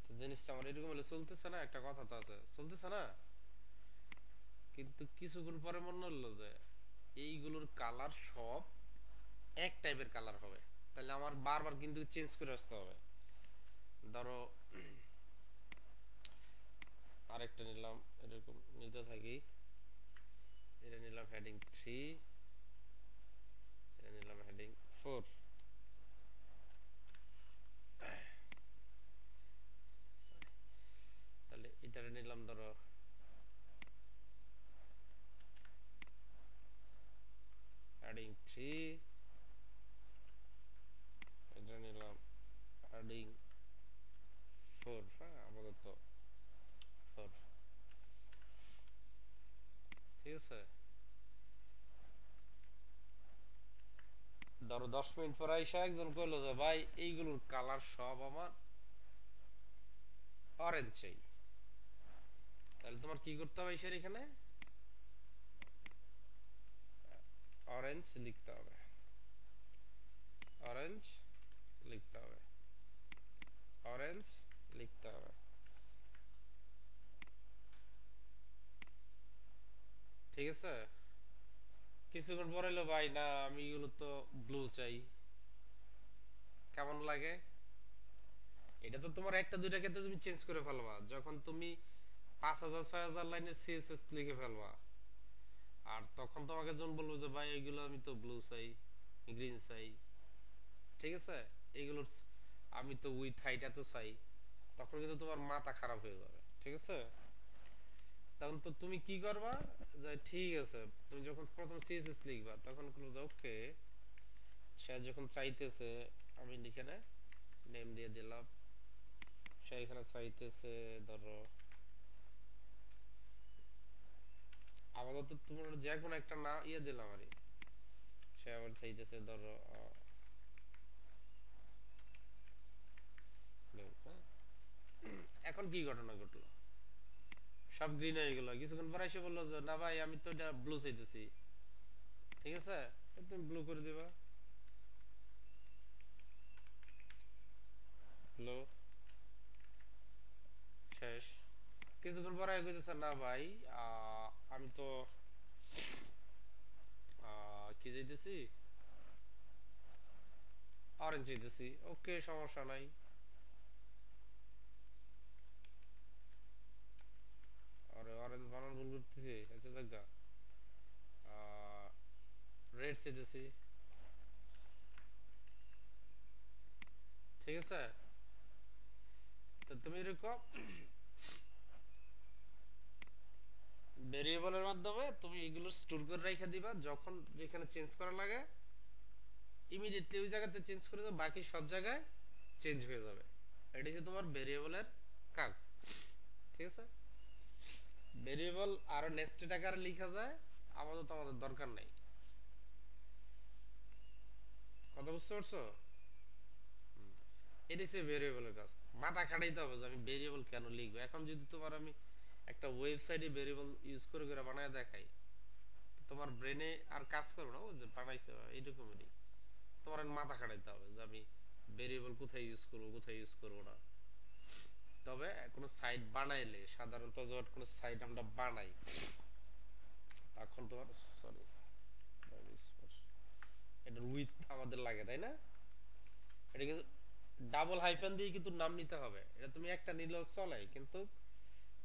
[SPEAKER 1] তো জিনিসটা আমার এরকম হলে চলতেছে না, একটা কথা তো আছে, চলতেছে না, কিন্তু কিছুক্ষণ পরে মনে হলো যে এইগুলোর কালার সব এক টাইপের কালার হবে, তাহলে আমার বারবার কিন্তু চেঞ্জ করে আসতে হবে। ধরো আরেকটা নিলাম, এরকম নিতে থাকি। এটা নিলাম হেডিং 3, এটা নিলাম হেডিং 4। তাহলে এটারে নিলাম ধরো হেডিং 3, এটা নিলাম হেডিং 4। হ্যাঁ, আপাতত 4, ঠিক আছে। ধরো 10 মিনিট পর আইসা একজন কইলো যে ভাই এইগুলোর কালার সব আমার অরেঞ্জ চাই। তাহলে তোমার কি করতে হবে, এসে এখানে অরেঞ্জ লিখতে হবে, অরেঞ্জ লিখতে হবে, অরেঞ্জ লিখতে হবে। ঠিক আছে। কিছুক্ষণ পরে এলো ভাই না আমি এগুলো তো ব্লু চাই। কেমন লাগে? এটা তো তোমার একটা দুইটা ক্ষেত্রে তুমি চেঞ্জ করে ফেলবা যখন তুমি 5,000 6,000 লাইনের সিএসএস লিখে ফেলবা। আর তখন তোমাকে যখন বলবো যে ভাই এগুলো আমি তো ব্লু চাই, গ্রিন চাই, ঠিক আছে, এগুলোর আমি তো উইথ হাইট এত চাই, তখন কিন্তু তোমার মাথা খারাপ হয়ে যাবে। ঠিক আছে। তখন তো তুমি কি করবা, যে ঠিক আছে, তুমি যখন প্রথম সিএসএস লিখবা তখন বলবো ওকে, সে যখন চাইতেছে আমি এখানে নেম দিয়ে দিলাম, সে এখানে চাইতেছে ধরো আপাতত তোমার যে কোনো একটা না ইয়ে দিলাম আরে, সে আবার চাইতেছে ধরো হ্যাঁ। এখন কি ঘটনা ঘটলো, সব গ্রিন হয়ে গেল। কিছুক্ষণ পর এসে বললো যে না ভাই আমি তো এটা ব্লু চাইতেছি। ঠিক আছে, তুমি ব্লু করে দিবা, ব্লু, শেষ। কিছুক্ষণ পরে কইতেছে না ভাই আমি তো কি চাইতেছি, অরেঞ্জ চাইতেছি। ওকে, সমস্যা নাই। আরে অরেঞ্জ বানান ভুল করতেছি, আচ্ছা জায়গা রেড চাইতেছি। ঠিক আছে। তো তুমি এরকম ভেরিয়েবলের মাধ্যমে তুমি এগুলো স্টোর করে রেখে দিবা, যখন যেখানে চেঞ্জ করা লাগে ইমিডিয়েটলি ওই জায়গাতে চেঞ্জ করে দাও, বাকি সব জায়গায় চেঞ্জ হয়ে যাবে। এটা হচ্ছে তোমার ভেরিয়েবলের কাজ। ঠিক আছে। ভেরিয়েবল আরো নেস্টেড আকারে লেখা যায়, আপাতত আমাদের দরকার নাই। কথা বুঝতে পারছো? এটা হচ্ছে ভেরিয়েবলের কাজ। মাথা খাটাইতে হবে যে আমি ভেরিয়েবল কেন লিখবো। এখন যদি তোমার আমি একটা ওয়েবসাইটে ভেরিয়েবল ইউজ করে করে বানায় দেখাই, তোমার ব্রেনে আর কাজ করবে না, ও যে বানাইছে এইরকমই। তোমার মাথা খাটাইতে হবে যে আমি ভেরিয়েবল কোথায় ইউজ করবো কোথায় ইউজ করবো না। তবে কোনো সাইট বানাইলে সাধারণত যখন কোনো সাইট আমরা বানাই তখন তোমার সরি এটার উইথ আমাদের লাগে, তাই না? এটা কিন্তু ডাবল হাইফেন দিয়ে কিন্তু নাম নিতে হবে। এটা তুমি একটা নিলেও চলে, কিন্তু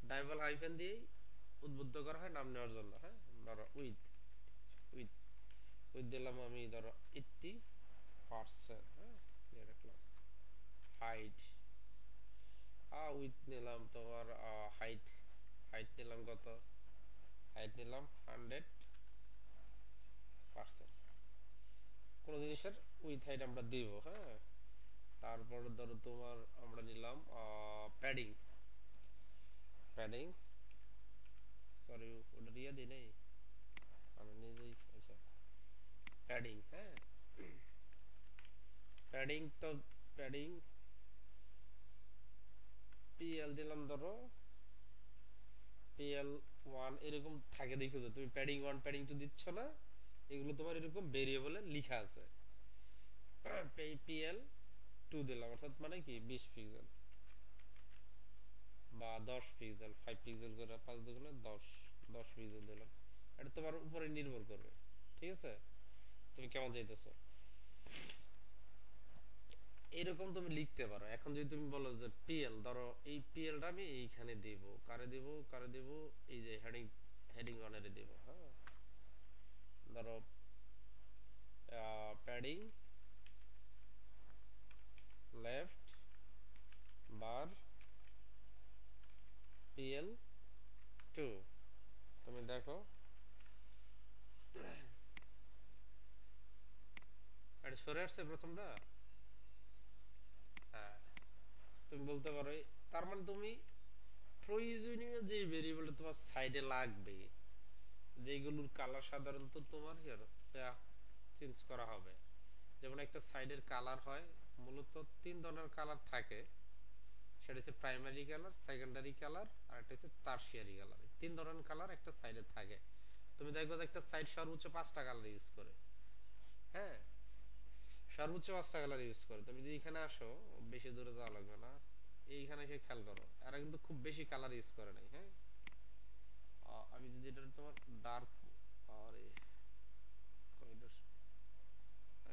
[SPEAKER 1] ডাবল হাইফেন দিয়েই উদ্বুদ্ধ করা হয় নাম নেওয়ার জন্য। হ্যাঁ, ধরো উইথ, উইথ উইথ দিলাম আমি ধরো 80%। হ্যাঁ, দিয়ে রাখলাম হাইট, উইথ নিলাম তোমার হাইট, হাইট নিলাম কত, হাইট নিলাম 100%। কোন জিনিসের উইথ হাইট আমরা দিব। হ্যাঁ, তারপরে ধরো তোমার আমরা নিলাম প্যাডিং, প্যাডিং সরি ওটা দিয়ে দিই নেই আমি নিজেই। আচ্ছা, প্যাডিং, হ্যাঁ, প্যাডিং তো প্যাডিং পিএল দিলাম ধরো PL1 এরকম থাকে, দেখো যে তুমি প্যাডিং 1 প্যাডিং 2 দিচ্ছ না, এগুলো তোমার এরকম ভেরিয়েবলে লেখা আছে। PL2 দিলাম, অর্থাৎ মানে কি 20 পিক্সেল বা 10 পিক্সেল, 5 পিক্সেল করে 5 দুগুণে 10, 10 পিক্সেল দিলাম। এটা তোমার উপরে নির্ভর করবে। ঠিক আছে, তুমি কেমন চাইতেছো। এরকম তুমি লিখতে পারো। এখন যদি তুমি বলো যে পিএল, ধরো এই পিএলটা আমি এইখানে দেব, কারে দেব, এই যে হেডিং, হেডিং ওয়ানেরে দেব, হ্যাঁ। ধরো প্যাডিং লেফট বার পিএল 2। তুমি দেখো এটা সরে আসছে প্রথমটা। হ্যাঁ, তুমি বলতে পারো তার মানে তুমি প্রয়োজনীয় যে ভেরিয়েবলটা তোমার সাইডে লাগবে, যেগুলোর কালার সাধারণত তোমার চেঞ্জ করা হবে। যেমন একটা সাইডের কালার হয় মূলত তিন ধরনের কালার থাকে, সেটা হচ্ছে প্রাইমারি কালার, সেকেন্ডারি কালার, আর একটা হচ্ছে টারশিয়ারি কালার। তিন ধরনের কালার একটা সাইডে থাকে। তুমি দেখবে যে একটা সাইড সর্বোচ্চ 5টা কালার ইউজ করে, হ্যাঁ, সর্বোচ্চ 5টা কালার ইউজ করে। তুমি যদি এখানে আসো, বেশি দূরে যাওয়া লাগবে না, এইখানে এসে খেয়াল করো, এরা কিন্তু খুব বেশি কালার ইউজ করে নাই, হ্যাঁ। আমি যদি এটা তোমার ডার্ক, আরে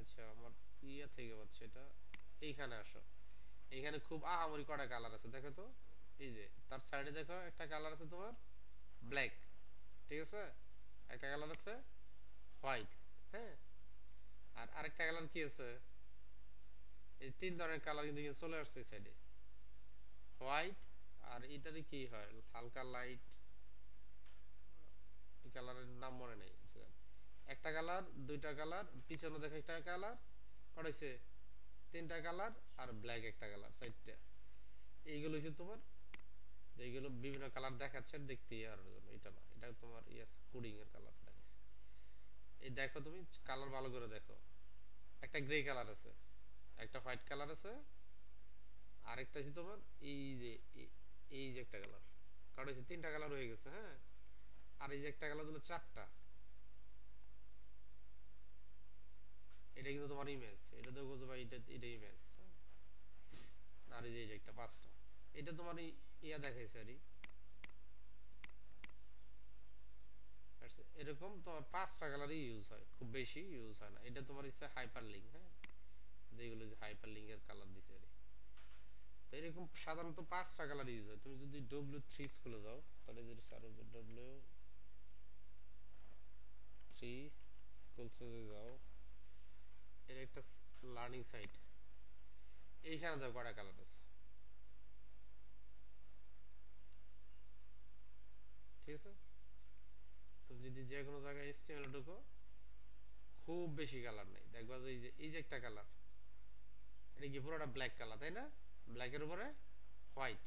[SPEAKER 1] আচ্ছা আমার ইয়ে থেকে হচ্ছে এটা, এইখানে আসো, এইখানে খুব আহামরি কটা কালার আছে দেখো তো। এই যে তার সাইডে দেখো একটা কালার আছে তোমার ব্ল্যাক, ঠিক আছে, একটা কালার আছে হোয়াইট, হ্যাঁ, আর আরেকটা কালার কি আছে, এই তিন ধরনের কালার কিন্তু এখানে চলে আসছে সাইডে, হোয়াইট, আর এটারই কি হয় হালকা লাইট, এই কালারের নাম মনে নেই। একটা কালার, দুইটা কালার, পিছনে দেখো একটা কালার, কটা হইছে, তিনটা কালার, আর ব্ল্যাক একটা কালার, চারটা। এইগুলো হচ্ছে তোমার যেগুলো বিভিন্ন কালার দেখাচ্ছে দেখতে আর জন্য, এটা না, এটা তোমার ইয়াস কোডিং এর কালার দেখাচ্ছে। এই দেখো তুমি কালার ভালো করে দেখো, একটা গ্রে কালার আছে, একটা হোয়াইট কালার আছে, আরেকটা হচ্ছে তোমার এই যে একটা কালার, কারণ হচ্ছে তিনটা কালার হয়ে গেছে, হ্যাঁ। আর এই যে একটা কালার হলো চারটা, এটা কিন্তু তোমার ইমেজ, এটা দেখো যে ভাই এটা ইমেজ, আর এই যে একটা 5টা, এটা তোমার ইয়া দেখাইছে আর এরকম তোমার 5টা কালারই ইউজ হয়, খুব বেশি ইউজ হয় না। এটা তোমার ইচ্ছে হাইপার লিঙ্ক, হ্যাঁ, যেগুলো যে হাইপার লিঙ্কের কালার দিছে আর তো এরকম সাধারণত 5টা কালার ইউজ হয়। তুমি যদি W3 স্কুলে যাও, তাহলে যদি W3 স্কুলসে যাও, এর একটা লার্নিং সাইট, এইখানে দেখো কয়টা কালার আছে, ঠিক আছে। তুমি যদি যে কোনো জায়গায় HTML ঢুকো, খুব বেশি কালার নাই, দেখবা যে এই যে একটা কালার, এটা কি পুরোটা ব্ল্যাক কালার, তাই না, ব্ল্যাকের উপরে হোয়াইট,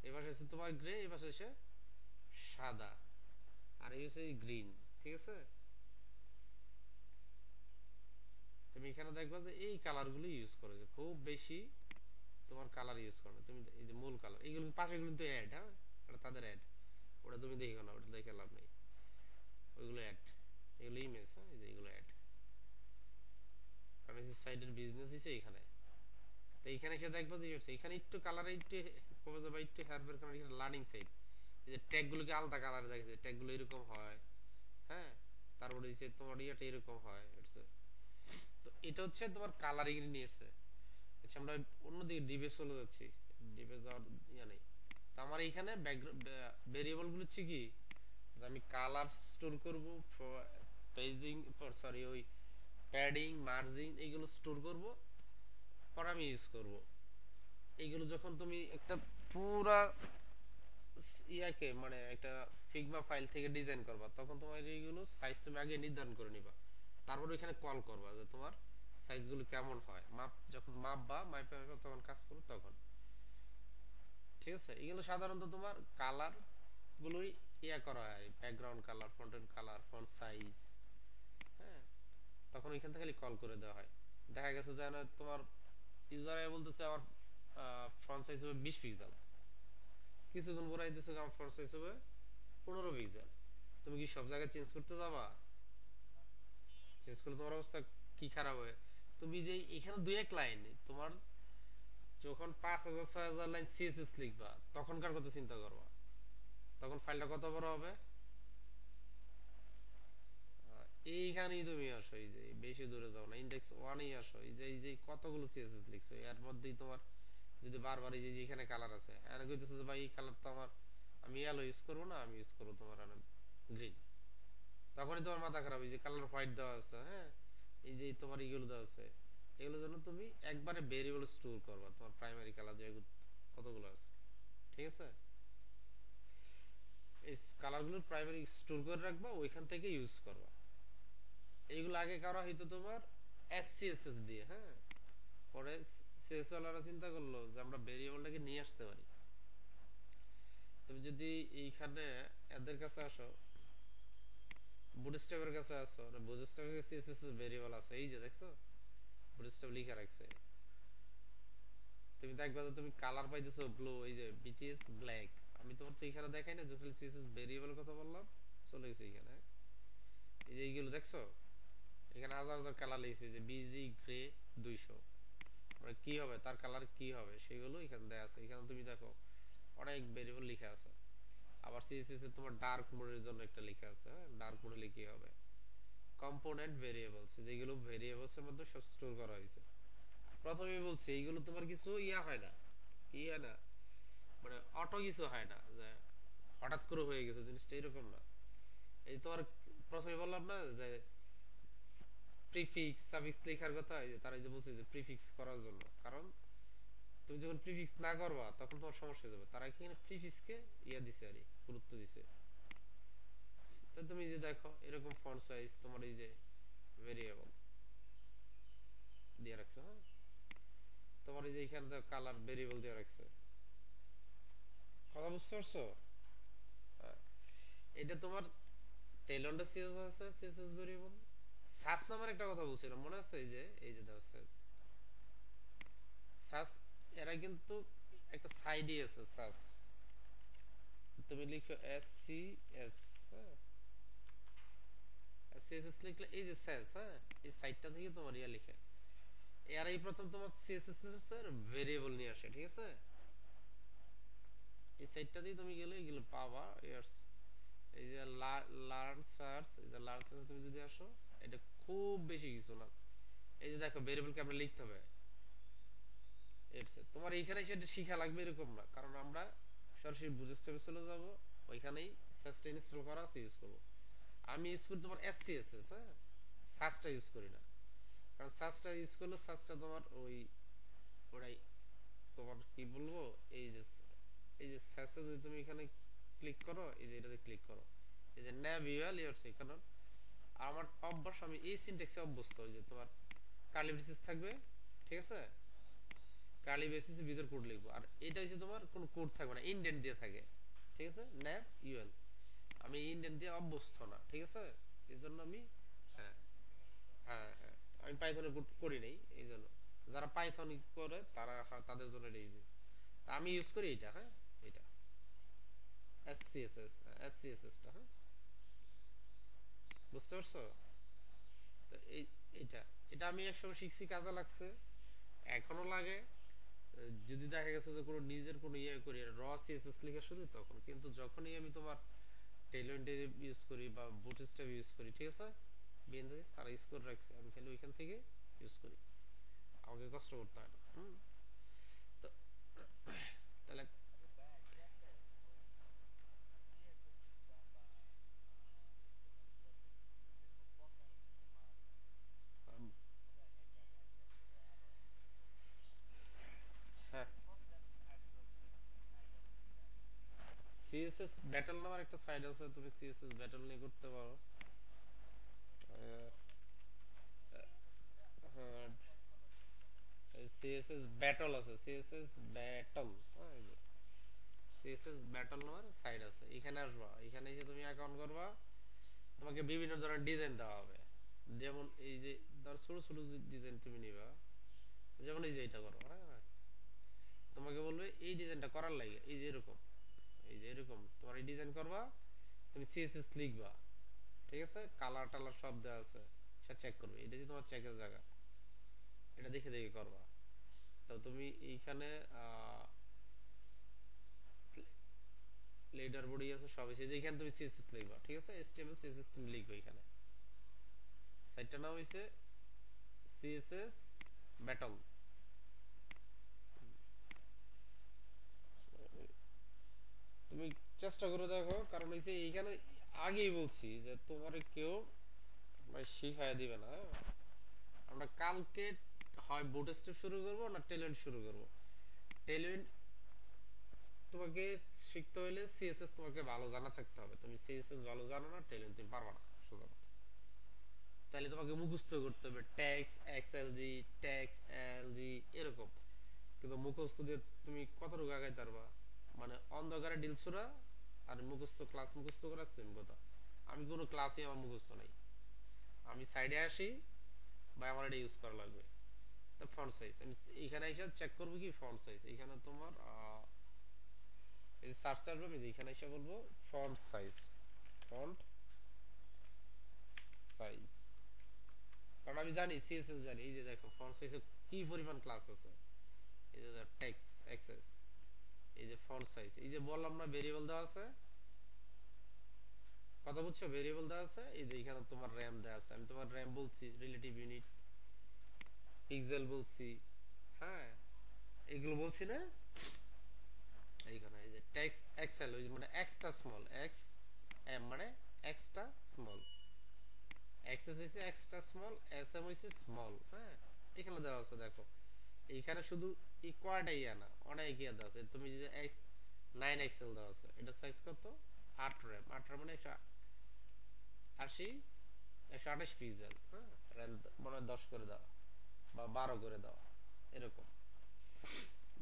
[SPEAKER 1] এবার হচ্ছে তোমার গ্রে, এবার হচ্ছে সাদা, আর এই হচ্ছে গ্রিন, ঠিক আছে। তুমি এখানে দেখবা যে এই কালারগুলো ইউজ করেছে, খুব বেশি তোমার কালার ইউজ করে না। তুমি এই যে মূল কালার এইগুলো পাশে গুলো তো অ্যাড, হ্যাঁ, এটা তাদের অ্যাড, ওটা তুমি দেখো না, ওটা দেখে লাভ নেই, ওইগুলো অ্যাড, এগুলো ইমেজ, হ্যাঁ, এই যে এগুলো অ্যাড, কারণ এই সাইডের বিজনেস হিসেবে এখানে। তো এইখানে এসে দেখবো যে এখানে একটু কালারে একটু কমে যাবে, একটু হেরফের, কারণ এখানে লার্নিং সাইড, এই যে ট্যাগ গুলোকে আলাদা কালারে দেখেছে, ট্যাগ গুলো এরকম হয়, হ্যাঁ, তারপরে তোমার ইয়েটা এরকম হয়, তো এটা হচ্ছে তোমার কালারিং নিয়ে এসছে। আচ্ছা আমরা অন্যদিকে ডিবে চলে যাচ্ছি, ডিবে যাওয়ার ইয়া নেই। তো আমার এইখানে ভেরিয়েবল গুলো হচ্ছে কি, আমি কালার স্টোর করব, পেজিং, সরি ওই প্যাডিং, মার্জিং, এইগুলো স্টোর করব, পর আমি ইউজ করব। এইগুলো যখন তুমি একটা পুরা ইয়াকে মানে একটা ফিগমা ফাইল থেকে ডিজাইন করবা, তখন তোমার এইগুলো সাইজ তুমি আগে নির্ধারণ করে নিবা, তারপর ওইখানে কল করবা যে তোমার সাইজগুলো কেমন হয়, মাপ যখন মাপ বা মাপে তখন কাজ করো তখন, ঠিক আছে। এগুলো সাধারণত তোমার কালার গুলোই ইয়া করা হয়, ব্যাকগ্রাউন্ড কালার, ফন্টের কালার, ফন্ট সাইজ, হ্যাঁ, তখন ওইখান থেকে কল করে দেওয়া হয়। দেখা গেছে যে তোমার ইউজার বলতেছে আমার ফন্ট সাইজ হবে 20 পিক্সেল, কিছুক্ষণ পরে আইতেছে আমার ফন্ট সাইজ হবে 15 পিক্সেল। তুমি কি সব জায়গায় চেঞ্জ করতে যাবা? চেঞ্জ করলে তোমার অবস্থা কি খারাপ হয়। তুমি যে এখানে দুই এক লাইন তোমার যখন 5,000 6,000 লাইন সিএসএস লিখবা, তখনকার কথা চিন্তা করবা, তখন ফাইলটা কত বড় হবে। এইখানেই তুমি আসো, এই যে বেশি দূরে যাও না, ইন্ডেক্স ওয়ানেই আসো। এই যে কতগুলো সিএসএস লিখছো, এর মধ্যেই তোমার যদি বারবার এই যে যেখানে কালার আছে, এখানে কইতেছে যে ভাই এই কালার তো আমার, আমি ইয়েলো ইউজ করবো না, আমি ইউজ করবো তোমার গ্রিন। তখনই তোমার মাথা খারাপ, এই যে কালার হোয়াইট দেওয়া আছে, হ্যাঁ, এই যে তোমার ইগুলো দেওয়া আছে, এগুলোর জন্য তুমি একবারে ভেরিয়েবল স্টোর করবা তোমার প্রাইমারি কালার যে কতগুলো আছে, ঠিক আছে? এই কালারগুলো প্রাইমারি স্টোর করে রাখবা, ওইখান থেকে ইউজ করবা। এইগুলো আগে করা হইতো তোমার এসসিএসএস দিয়ে, হ্যাঁ। পরে সিএস ওয়ালারা চিন্তা করলো যে আমরা ভেরিয়েবলটাকে নিয়ে আসতে পারি। তুমি যদি এইখানে এদের কাছে আসো, বুটস্ট্র্যাপের কাছে আসো, বুটস্ট্র্যাপের কাছে সিএসএস ভেরিয়েবল আছে, এই যে দেখছো বুটস্ট্র্যাপ লিখে রাখছে। তুমি দেখবা যে তুমি কালার পাইতেছো ব্লু, এই যে বিটিএস ব্ল্যাক। আমি তোমার তো এখানে দেখাই না, যখন সিএসএস ভেরিয়েবল কথা বললাম চলে গেছে এখানে। এই যে এইগুলো দেখছো, এখানে হাজার হাজার কালার লিখছে, যে বিজি গ্রে 200, মানে কি হবে তার কালার কি হবে সেগুলো এখানে দেয়া আছে। এখানে তুমি দেখো অনেক ভেরিয়েবল লিখা আছে। আবার সিএসএস এর তোমার ডার্ক মোডের জন্য একটা লেখা আছে, হ্যাঁ, ডার্ক মোডে কি হবে, কম্পোনেন্ট ভেরিয়েবলস, যেগুলো ভেরিয়েবলস এর মধ্যে সব স্টোর করা হয়েছে। প্রথমেই বলছি এইগুলো তোমার কিছু হয় না, ইয়া না, মানে অটো কিছু হয় না যে হঠাৎ করে হয়ে গেছে জিনিসটা, এরকম না। এই তোমার প্রথমে বললাম না যে প্রিফিক্স সাফিক্স লেখার কথা, এই যে তারা যে বলছে যে প্রিফিক্স করার জন্য, কারণ তুমি যখন প্রিফিক্স না করবা তখন তোমার সমস্যা হয়ে যাবে। তারা এখানে প্রিফিক্সকে দিছে আর গুরুত্ব দিছে। তো তুমি যে দেখো এরকম ফন্ট সাইজ তোমার এই যে ভেরিয়েবল দিয়ে রাখছে, হ্যাঁ। তোমার এই যে এখানে তো কালার ভেরিয়েবল দিয়ে রাখছে, কথা বুঝতে পারছো? হ্যাঁ। এটা তোমার টেলন্ডা সিএসএস আছে, সিএসএস ভেরিয়েবল। সাস নামের একটা কথা বলছিলাম মনে আছে, এই যে দাও সাস, সাস এরা কিন্তু একটা সাইডই আছে সাস। তুমি লিখো এস সি এস, হ্যাঁ, সিএসএস লিখলে এই যে সাস, হ্যাঁ, এই সাইডটা থেকে তোমার লিখে এরাই প্রথম তোমার সিএসএস এর ভেরিয়েবল নিয়ে আসে, ঠিক আছে? এই সাইডটা দিয়ে তুমি গেলে এগুলো পাবা। এই যে লার্ন সার্চ, এই যে লার্ন সার্চ তুমি যদি আসো, এটা খুব বেশি কিছু না। এই যে দেখো ভেরিয়েবলকে আমরা লিখতে হবে, তোমার এইখানে সেটা শিখা লাগবে এরকম না, কারণ আমরা সরাসরি বুটস্ট্র্যাপে চলে যাব, ওইখানেই সার্চটা ইনস্টল করা আছে, ইউজ করব। আমি ইউজ করি তোমার এসসিএসএস, হ্যাঁ, সার্চটা ইউজ করি না, কারণ সার্চটা ইউজ করলে সার্চটা তোমার ওরাই তোমার কি বলবো, এই যে সার্চে যদি তুমি এখানে ক্লিক করো, এই যে এটাতে ক্লিক করো, এই যে ন্যাভিওয়াল ইয়ার্স, কারণ আমার অভ্যাস, আমি এই সিনট্যাক্সে অভ্যস্ত, যে তোমার কার্লি ব্রেসেস থাকবে, ঠিক আছে, কার্লি ব্রেসেসের ভিতর কোড লিখবো, আর এটা হচ্ছে তোমার কোনো কোড থাকবে না, ইনডেন্ট দিয়ে থাকে, ঠিক আছে, ন্যাভ ইউএল। আমি ইনডেন্ট দিয়ে অভ্যস্ত না, ঠিক আছে, এই জন্য আমি, হ্যাঁ, হ্যাঁ, হ্যাঁ, আমি পাইথনে কোড করি নাই, এই জন্য যারা পাইথন করে তারা তাদের জন্য এটা ইজি। আমি ইউজ করি এটা, হ্যাঁ, এটা এসসিএসএস, এসসিএসএস টা, হ্যাঁ, বুঝতে পারছো? তো এইটা এটা আমি একসময় শিখছি, কাজে লাগছে, এখনো লাগে। যদি দেখা গেছে যে কোনো নিজের কোনো করি র সিএসএস লেখা শুরু, তখন কিন্তু যখনই আমি তোমার টেলন্টে ইউজ করি বা বুটস্ট্র্যাপ ইউজ করি, ঠিক আছে, বিএনএস তারা ইউজ করে রাখছে, আমি খালি ওইখান থেকে ইউজ করি, আমাকে কষ্ট করতে হয় না। তো তাহলে হ্যাঁ, সিএসএস ব্যাটল নামের একটা সাইট আছে, তুমি সিএসএস ব্যাটল নিয়ে করতে পারো। হ্যাঁ, সিএসএস ব্যাটল আছে, সিএসএস ব্যাটল, হ্যাঁ, সিএসএস ব্যাটল নামের সাইট আছে, এখানে আসবা, এখানে এসে তুমি অ্যাকাউন্ট করবা, তোমাকে বিভিন্ন ধরনের ডিজাইন দেওয়া হবে। যেমন এই যে ধর ছোট ছোট ডিজাইন তুমি নিবা, যেমন এই যে এটা করো, হ্যাঁ, তোমাকে বলবে এই ডিজাইনটা করার লাগে, এই যে এরকম, এই যে এরকম তোমার এই ডিজাইন করবা, তুমি সিএসএস লিখবা, ঠিক আছে, কালার টালার সব দেওয়া আছে, সে চেক করবে, এটা যে তোমার চেকের জায়গা, এটা দেখে দেখে করবা। তো তুমি এইখানে লিডার বডি আছে সব আছে, যেখানে তুমি সিএসএস লিখবা, ঠিক আছে, এসটিএমএল সিএসএস তুমি লিখবে এখানে, সাইটটার নাম হইছে সিএসএস ব্যাটল। তুমি চেষ্টা করে দেখো, কারণ হইছে এইখানে আগেই বলছি যে তোমার কেউ শিখাই দিবে না। আমরা কালকে হয় বুটস্ট্র্যাপ শুরু করব না টেলএন্ড শুরু করব। টেলএন্ড তোমাকে শিখতে হলে সিএসএস তোমাকে ভালো জানা থাকতে হবে। তুমি সিএসএস ভালো জানো না, টেলএন্ড তুমি পারবে না, সোজা কথা। তাহলে তোমাকে মুখস্থ করতে হবে ট্যাক্স এক্সএলজি, ট্যাক্স এলজি এরকম। কিন্তু মুখস্থ দিয়ে তুমি কতটুকু আগাইতে পারবা? মানে অন্ধকারে ডিলসুরা আর মুখস্থ ক্লাস মুখস্থ করা সেম কথা। আমি কোনো ক্লাসই আমার মুখস্থ নাই, আমি সাইডে আসি বা আমার এটা ইউজ করা লাগবে। তো ফন্ট সাইজ আমি এখানে এসে চেক করবো কি ফন্ট সাইজ, এখানে তোমার এই সার্চ আসবে, আমি এখানে এসে বলবো ফন্ট সাইজ, ফন্ট সাইজ। কারণ আমি জানি সিএসএস জানি, এই যে দেখো ফন্ট সাইজে কি পরিমাণ ক্লাস আছে। এই যে টেক্সট অ্যাক্সেস, এই যে ফন্ট সাইজ, এই যে বললাম না ভেরিয়েবল দেওয়া আছে, কথা বুঝছো? ভেরিয়েবল দেওয়া আছে। এই যে এখানে তোমার র্যাম দেওয়া আছে, আমি তোমার র্যাম বলছি, রিলেটিভ ইউনিট, পিক্সেল বলছি, হ্যাঁ এগুলো বলছি না। এইখানে এই যে টেক্সট এক্সেল, ওই মানে এক্সট্রা স্মল, এক্স এম মানে এক্সট্রা স্মল, এক্সএস হইছে এক্সট্রা স্মল, এসএম হইছে স্মল, হ্যাঁ এখানে দেওয়া আছে দেখো। এইখানে শুধু এই কয়টা ইয়া না, অনেক ইয়া দেওয়া আছে। তুমি যে এক্স 9 এক্সেল দেওয়া আছে, এটা সাইজ কত? 8 র্যাম, 8 র্যাম মানে 180, 128 পিক্সেল, হ্যাঁ র্যাম মনে হয় 10 করে দেওয়া বা 12 করে দেওয়া এরকম,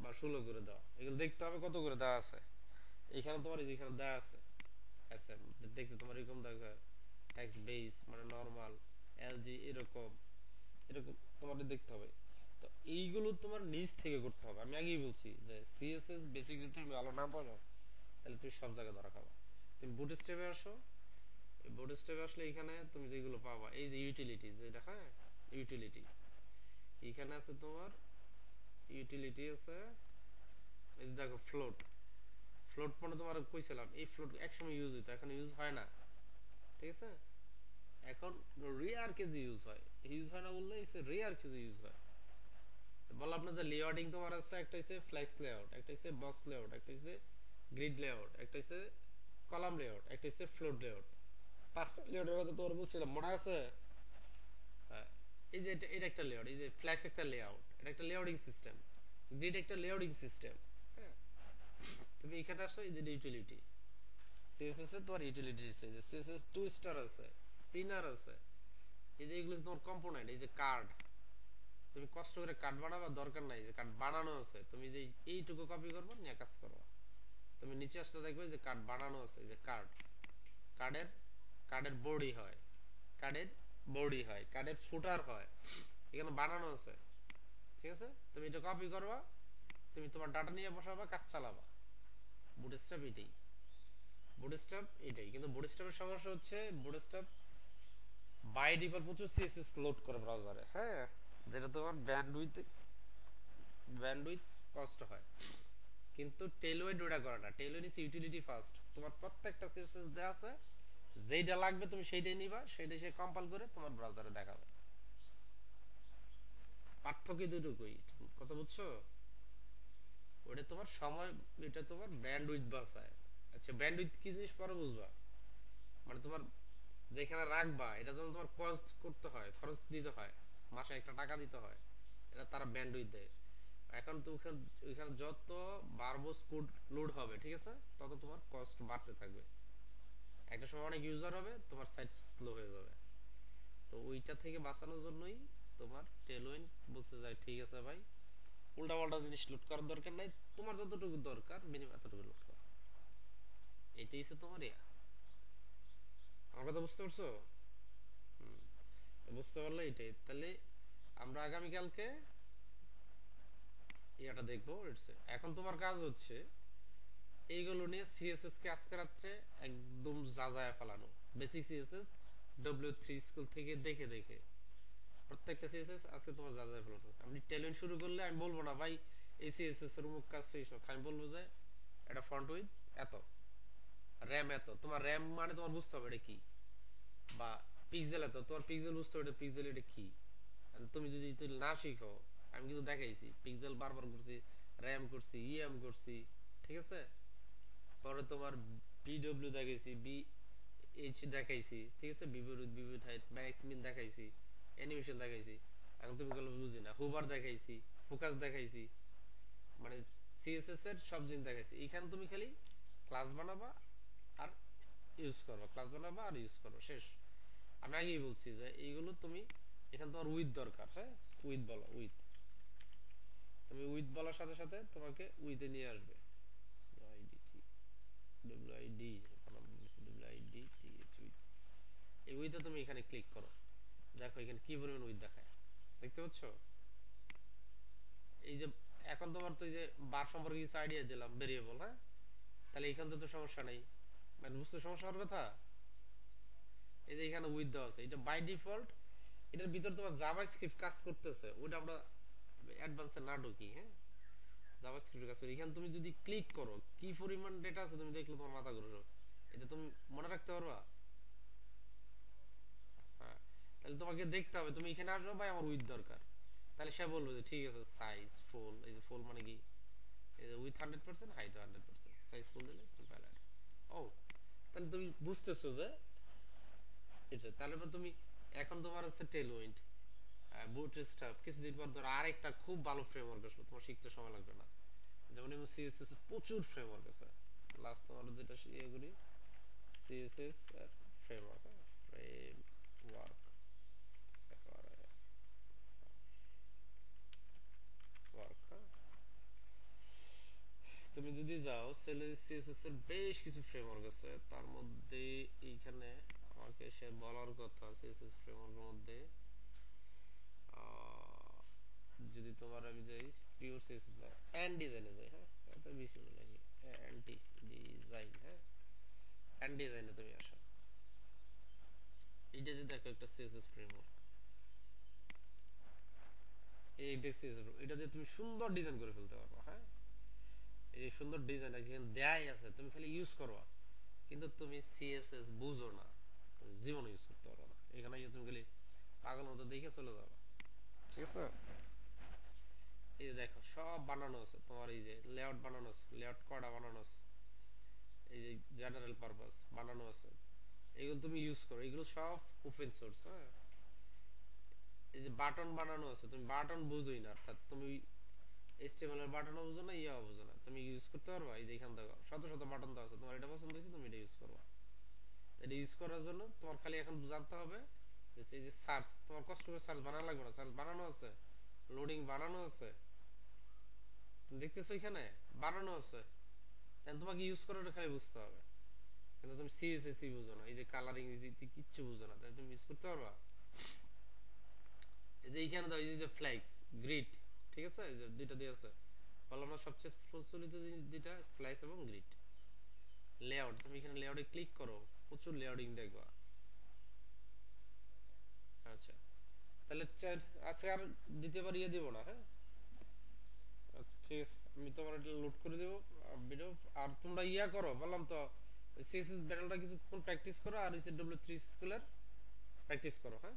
[SPEAKER 1] বা 16 করে দেওয়া। এগুলো দেখতে হবে কত করে দেওয়া আছে। এখানে তোমার এই যেখানে দেওয়া আছে এসএম, দেখতে তোমার এরকম দেখো, টেক্সট বেস মানে নরমাল, এলজি এরকম এরকম তোমাদের দেখতে হবে। তো এইগুলো তোমার নিজ থেকে করতে হবে। আমি আগেই বলছি যে সিএসএস বেসিক যদি তুমি ভালো না পারো, তাহলে তুমি সব জায়গায় ধরা খাবা। তুমি বুটস্ট্র্যাপে আসো, এই বুটস্ট্র্যাপে আসলে এখানে তুমি যেগুলো পাবা, এই যে ইউটিলিটি, যেটা হ্যাঁ ইউটিলিটি, এখানে আছে তোমার ইউটিলিটি আছে। এই যে দেখো ফ্লোট, ফ্লোট মানে তোমার কইছিলাম এই ফ্লোট একসময় ইউজ হইতো, এখন ইউজ হয় না, ঠিক আছে? এখন রেয়ার কেজি ইউজ হয়, ইউজ হয় না বললে রেয়ার কেজি ইউজ হয়। বললাম না যে লেআউটিং তোমার আছে, একটা হচ্ছে ফ্লেক্স লেআউট, একটা হচ্ছে বক্স লেআউট, একটা হচ্ছে গ্রিড লেআউট, একটা হচ্ছে কলাম লেআউট, একটা হচ্ছে ফ্লোট লেআউট। পাঁচটা লেআউটের কথা তোমার বলছিলাম, মনে আছে? হ্যাঁ, এই যে এটা একটা লেআউট, এই যে ফ্লেক্স একটা লেআউট, এটা একটা লেআউটিং সিস্টেম, গ্রিড একটা লেআউটিং সিস্টেম, হ্যাঁ। তুমি এখানে আসো, এই যে ইউটিলিটি, সিএসএস এর তোমার ইউটিলিটি আছে, যে সিএসএস টুইস্টার আছে, স্পিনার আছে, এই যে এগুলো তোমার কম্পোনেন্ট। এই যে কার্ড, তুমি কষ্ট করে কার্ড বানাবার দরকার নাই, যে কার্ড বানানো আছে, তুমি যে এইটুকু কপি করবো নিয়ে কাজ করবো। তুমি নিচে আসতে দেখবে যে কার্ড বানানো আছে, যে কার্ড, কার্ডের কার্ডের বডি হয়, কার্ডের বডি হয়, কার্ডের ফুটার হয়, এখানে বানানো আছে, ঠিক আছে? তুমি এটা কপি করবা, তুমি তোমার ডাটা নিয়ে বসাবা, কাজ চালাবা। বুটস্ট্র্যাপ এটাই, বুটস্ট্র্যাপ এটাই। কিন্তু বুটস্ট্র্যাপের সমস্যা হচ্ছে বুটস্ট্র্যাপ বাই ডিফল্ট প্রচুর সিএসএস লোড করে ব্রাউজারে, হ্যাঁ, যেটা তোমার ব্যান্ডউইথ কষ্ট হয়। কিন্তু টেলওয়েড ওটা করে না, টেলওয়েড ইজ ইউটিলিটি ফার্স্ট। তোমার প্রত্যেকটা সিএসএস দেয়া আছে, যেইটা লাগবে তুমি সেইটাই নিবা, সেইটাই সে কম্পাইল করে তোমার ব্রাউজারে দেখাবে। পার্থক্য দুটুকুই, কথা বুঝছো? ওটা তোমার সময়, এটা তোমার ব্যান্ডউইথ বাঁচায়। আচ্ছা ব্যান্ডউইথ কি জিনিস পরে বুঝবা। মানে তোমার যেখানে রাখবা, এটা যখন তোমার কস্ট করতে হয়, খরচ দিতে হয়, মাসে একটা টাকা দিতে হয়, এটা তারা ব্যান্ডউইথ দেয়। এখন তুমি ওইখানে যত বাড়বো কোড লোড হবে, ঠিক আছে, তত তোমার কস্ট বাড়তে থাকবে। একটা সময় অনেক ইউজার হবে, তোমার সাইট স্লো হয়ে যাবে। তো ওইটা থেকে বাঁচানোর জন্যই তোমার টেলউইন বলছে যে ঠিক আছে ভাই, উল্টা পাল্টা জিনিস লোড করার দরকার নাই, তোমার যতটুকু দরকার মিনিমাম এতটুকু লোড করো। এটাই হচ্ছে তোমার ইয়া। আমার কথা বুঝতে পারছো? বুঝতে পারলে এটাই। তাহলে আমরা আগামীকালকে ইয়াটা দেখবো। এখন তোমার কাজ হচ্ছে এইগুলো নিয়ে সিএসএস কে আজকে রাত্রে একদম যাজায়া ফেলানো, বেসিক সিএসএস W3 স্কুল থেকে দেখে দেখে প্রত্যেকটা সিএসএস আজকে তোমার যাচাই ফেলানো। আপনি ট্যালেন্ট শুরু করলে আমি বলবো না ভাই এই সিএসএস এর মুখ কাজ সেই সব, আমি বলবো যে এটা ফন্ট উইথ এত, র্যাম এত, তোমার র্যাম মানে তোমার বুঝতে হবে এটা কি, বা পিক্সেল এত তোমার পিক্সেল বুঝতে হবে পিক্সেল এটা কি। আর তুমি যদি তুমি না শিখো, আমি কিন্তু দেখাইছি পিক্সেল বারবার করছি, র্যাম করছি, ইএম করছি, ঠিক আছে। পরে তোমার বিডব্লিউ দেখাইছি, বি এইচ দেখাইছি, ঠিক আছে, বিপরীত বিপরীত হাইট ম্যাক্স মিন দেখাইছি, অ্যানিমেশন দেখাইছি। এখন তুমি গেলে বুঝি না, হুবার দেখাইছি, ফোকাস দেখাইছি, মানে সিএসএস এর সব জিনিস দেখাইছি। এখানে তুমি খালি ক্লাস বানাবা আর ইউজ করবা, ক্লাস বানাবা আর ইউজ করবা, শেষ। আমি আগেই বলছি যে এইগুলো তুমি এখানে তোমার উইথ দরকার, হ্যাঁ, উইথ বলো, উইথ। তুমি উইথ বলার সাথে সাথে তোমাকে উইথে নিয়ে আসবে। ডব্লিউআইডি ডব্লিউআইডি টিএইচ উইথ, এই উইথে তুমি এখানে ক্লিক করো, দেখো এখানে কি পরিমাণ উইথ দেখায়, দেখতে পাচ্ছ? এই যে এখন তোমার তো এই যে বার সম্পর্কে কিছু আইডিয়া দিলাম, ভেরিয়েবল, হ্যাঁ, তাহলে এখান তো সমস্যা নেই, মানে বুঝতে সমস্যা হওয়ার কথা। এই যে এখানে উইথ দেওয়া আছে, এটা বাই ডিফল্ট এটার ভিতর তোমার জাভাস্ক্রিপ্ট কাজ করতেছে, ওটা আমরা অ্যাডভান্সে না ঢুকি, হ্যাঁ, জাভাস্ক্রিপ্ট কাজ করি। এখানে তুমি যদি ক্লিক করো কি পরিমাণ ডেটা আছে তুমি দেখলে তোমার মাথা ঘুরে, এটা তুমি মনে রাখতে পারবা? হ্যাঁ, তাহলে তোমাকে দেখতে হবে, তুমি এখানে আসবে ভাই আমার উইথ দরকার, তাহলে সে বলবে যে ঠিক আছে সাইজ ফুল, এই যে ফুল মানে কি, এই যে উইথ 100%, হাইট 100%, সাইজ ফুল দিলে কম্পাইলার। ও, তাহলে তুমি বুঝতেছো যে এটা, তাহলে তুমি এখন তোমার আছে টেলউইন্ড, বুটস্ট্র্যাপ, কিছুদিন পর ধরো আরেকটা খুব ভালো ফ্রেমওয়ার্ক আসবে, তোমার শিখতে সময় লাগবে না। যেমন এমন সিএসএস প্রচুর ফ্রেমওয়ার্ক আছে, লাস্ট তোমার যেটা এগুলি সিএসএস আর ফ্রেমওয়ার্ক, ফ্রেমওয়ার্ক ওয়ার্ক, হ্যাঁ। তুমি যদি যাও সেলে সিএসএস এর বেশ কিছু ফ্রেমওয়ার্ক আছে, তার মধ্যে এইখানে আমাকে সে বলার কথা সিএসএস ফ্রেমওয়ার্কের মধ্যে যদি তোমার আমি যাই পিওর সিএসএস না এন্ড ডিজাইনে যাই, হ্যাঁ, এত বেশি নাকি অ্যান্টি ডিজাইন, হ্যাঁ, এন্ড ডিজাইনে তুমি আসো, এইটা যে দেখো একটা সিএসএস ফ্রেমওয়ার্ক, এই সিএসএস এটা দিয়ে তুমি সুন্দর ডিজাইন করে ফেলতে পারবে, হ্যাঁ। এই যে সুন্দর ডিজাইন এখানে দেয়াই আছে, তুমি খালি ইউজ করবা, কিন্তু তুমি সিএসএস বুঝো না, তুমি জীবনে ইউজ করতে পারবে না। এখানে তুমি খালি পাগল মতো দেখে চলে যাবে, ঠিক আছে। এই যে দেখো সব বানানো আছে তোমার, এই যে লেআউট বানানো আছে, লেআউট কয়টা বানানো আছে, এই যে জেনারেল পারপাস বানানো আছে, এগুলো তুমি ইউজ করো, এগুলো সব ওপেন সোর্স, হ্যাঁ। এই যে বাটন বানানো আছে, তুমি বাটন বুঝোই না, অর্থাৎ তুমি এইচটিএমএল এর বাটনও বুঝো না, ইয়াও বুঝো না, তুমি ইউজ করতে পারবা? এই যে এখান থেকে শত শত বাটন দেওয়া আছে, তোমার এটা পছন্দ হয়েছে তুমি এটা ইউজ করবা। এটা ইউজ করার জন্য তোমার খালি এখন জানতে হবে যে এই যে সার্চ, তোমার কষ্ট করে সার্চ বানানো লাগবে না, সার্চ বানানো আছে, লোডিং বানানো আছে, তুমি দেখতেছো এখানে বানানো আছে, তাহলে তোমাকে ইউজ করাটা খালি বুঝতে হবে। কিন্তু তুমি সিএসএস বুঝো না, এই যে কালারিং কিচ্ছু বুঝো না, তাহলে তুমি ইউজ করতে পারবা? এই যে এইখানে দাও, এই যে ফ্ল্যাক্স, গ্রিড, ঠিক আছে, এই যে দুইটা দিয়ে আছে, বললাম না সবচেয়ে প্রচলিত জিনিস দুইটা, ফ্ল্যাক্স এবং গ্রিড। লেআউট, তুমি এখানে লেআউটে ক্লিক করো, প্রচুর লেআউটিং দেখবা। আচ্ছা, তাহলে আজকে আর দিতে পারি, দিব না, হ্যাঁ। আচ্ছা ঠিক আছে, আমি তোমার এটা লোড করে দেবো ভিডিও। আর তোমরা ইয়া করো, বললাম তো সিএসএস ব্যাটেলটা কিছুক্ষণ প্র্যাকটিস করো, আর হচ্ছে ডব্লিউ3 স্কুলের প্র্যাকটিস করো, হ্যাঁ।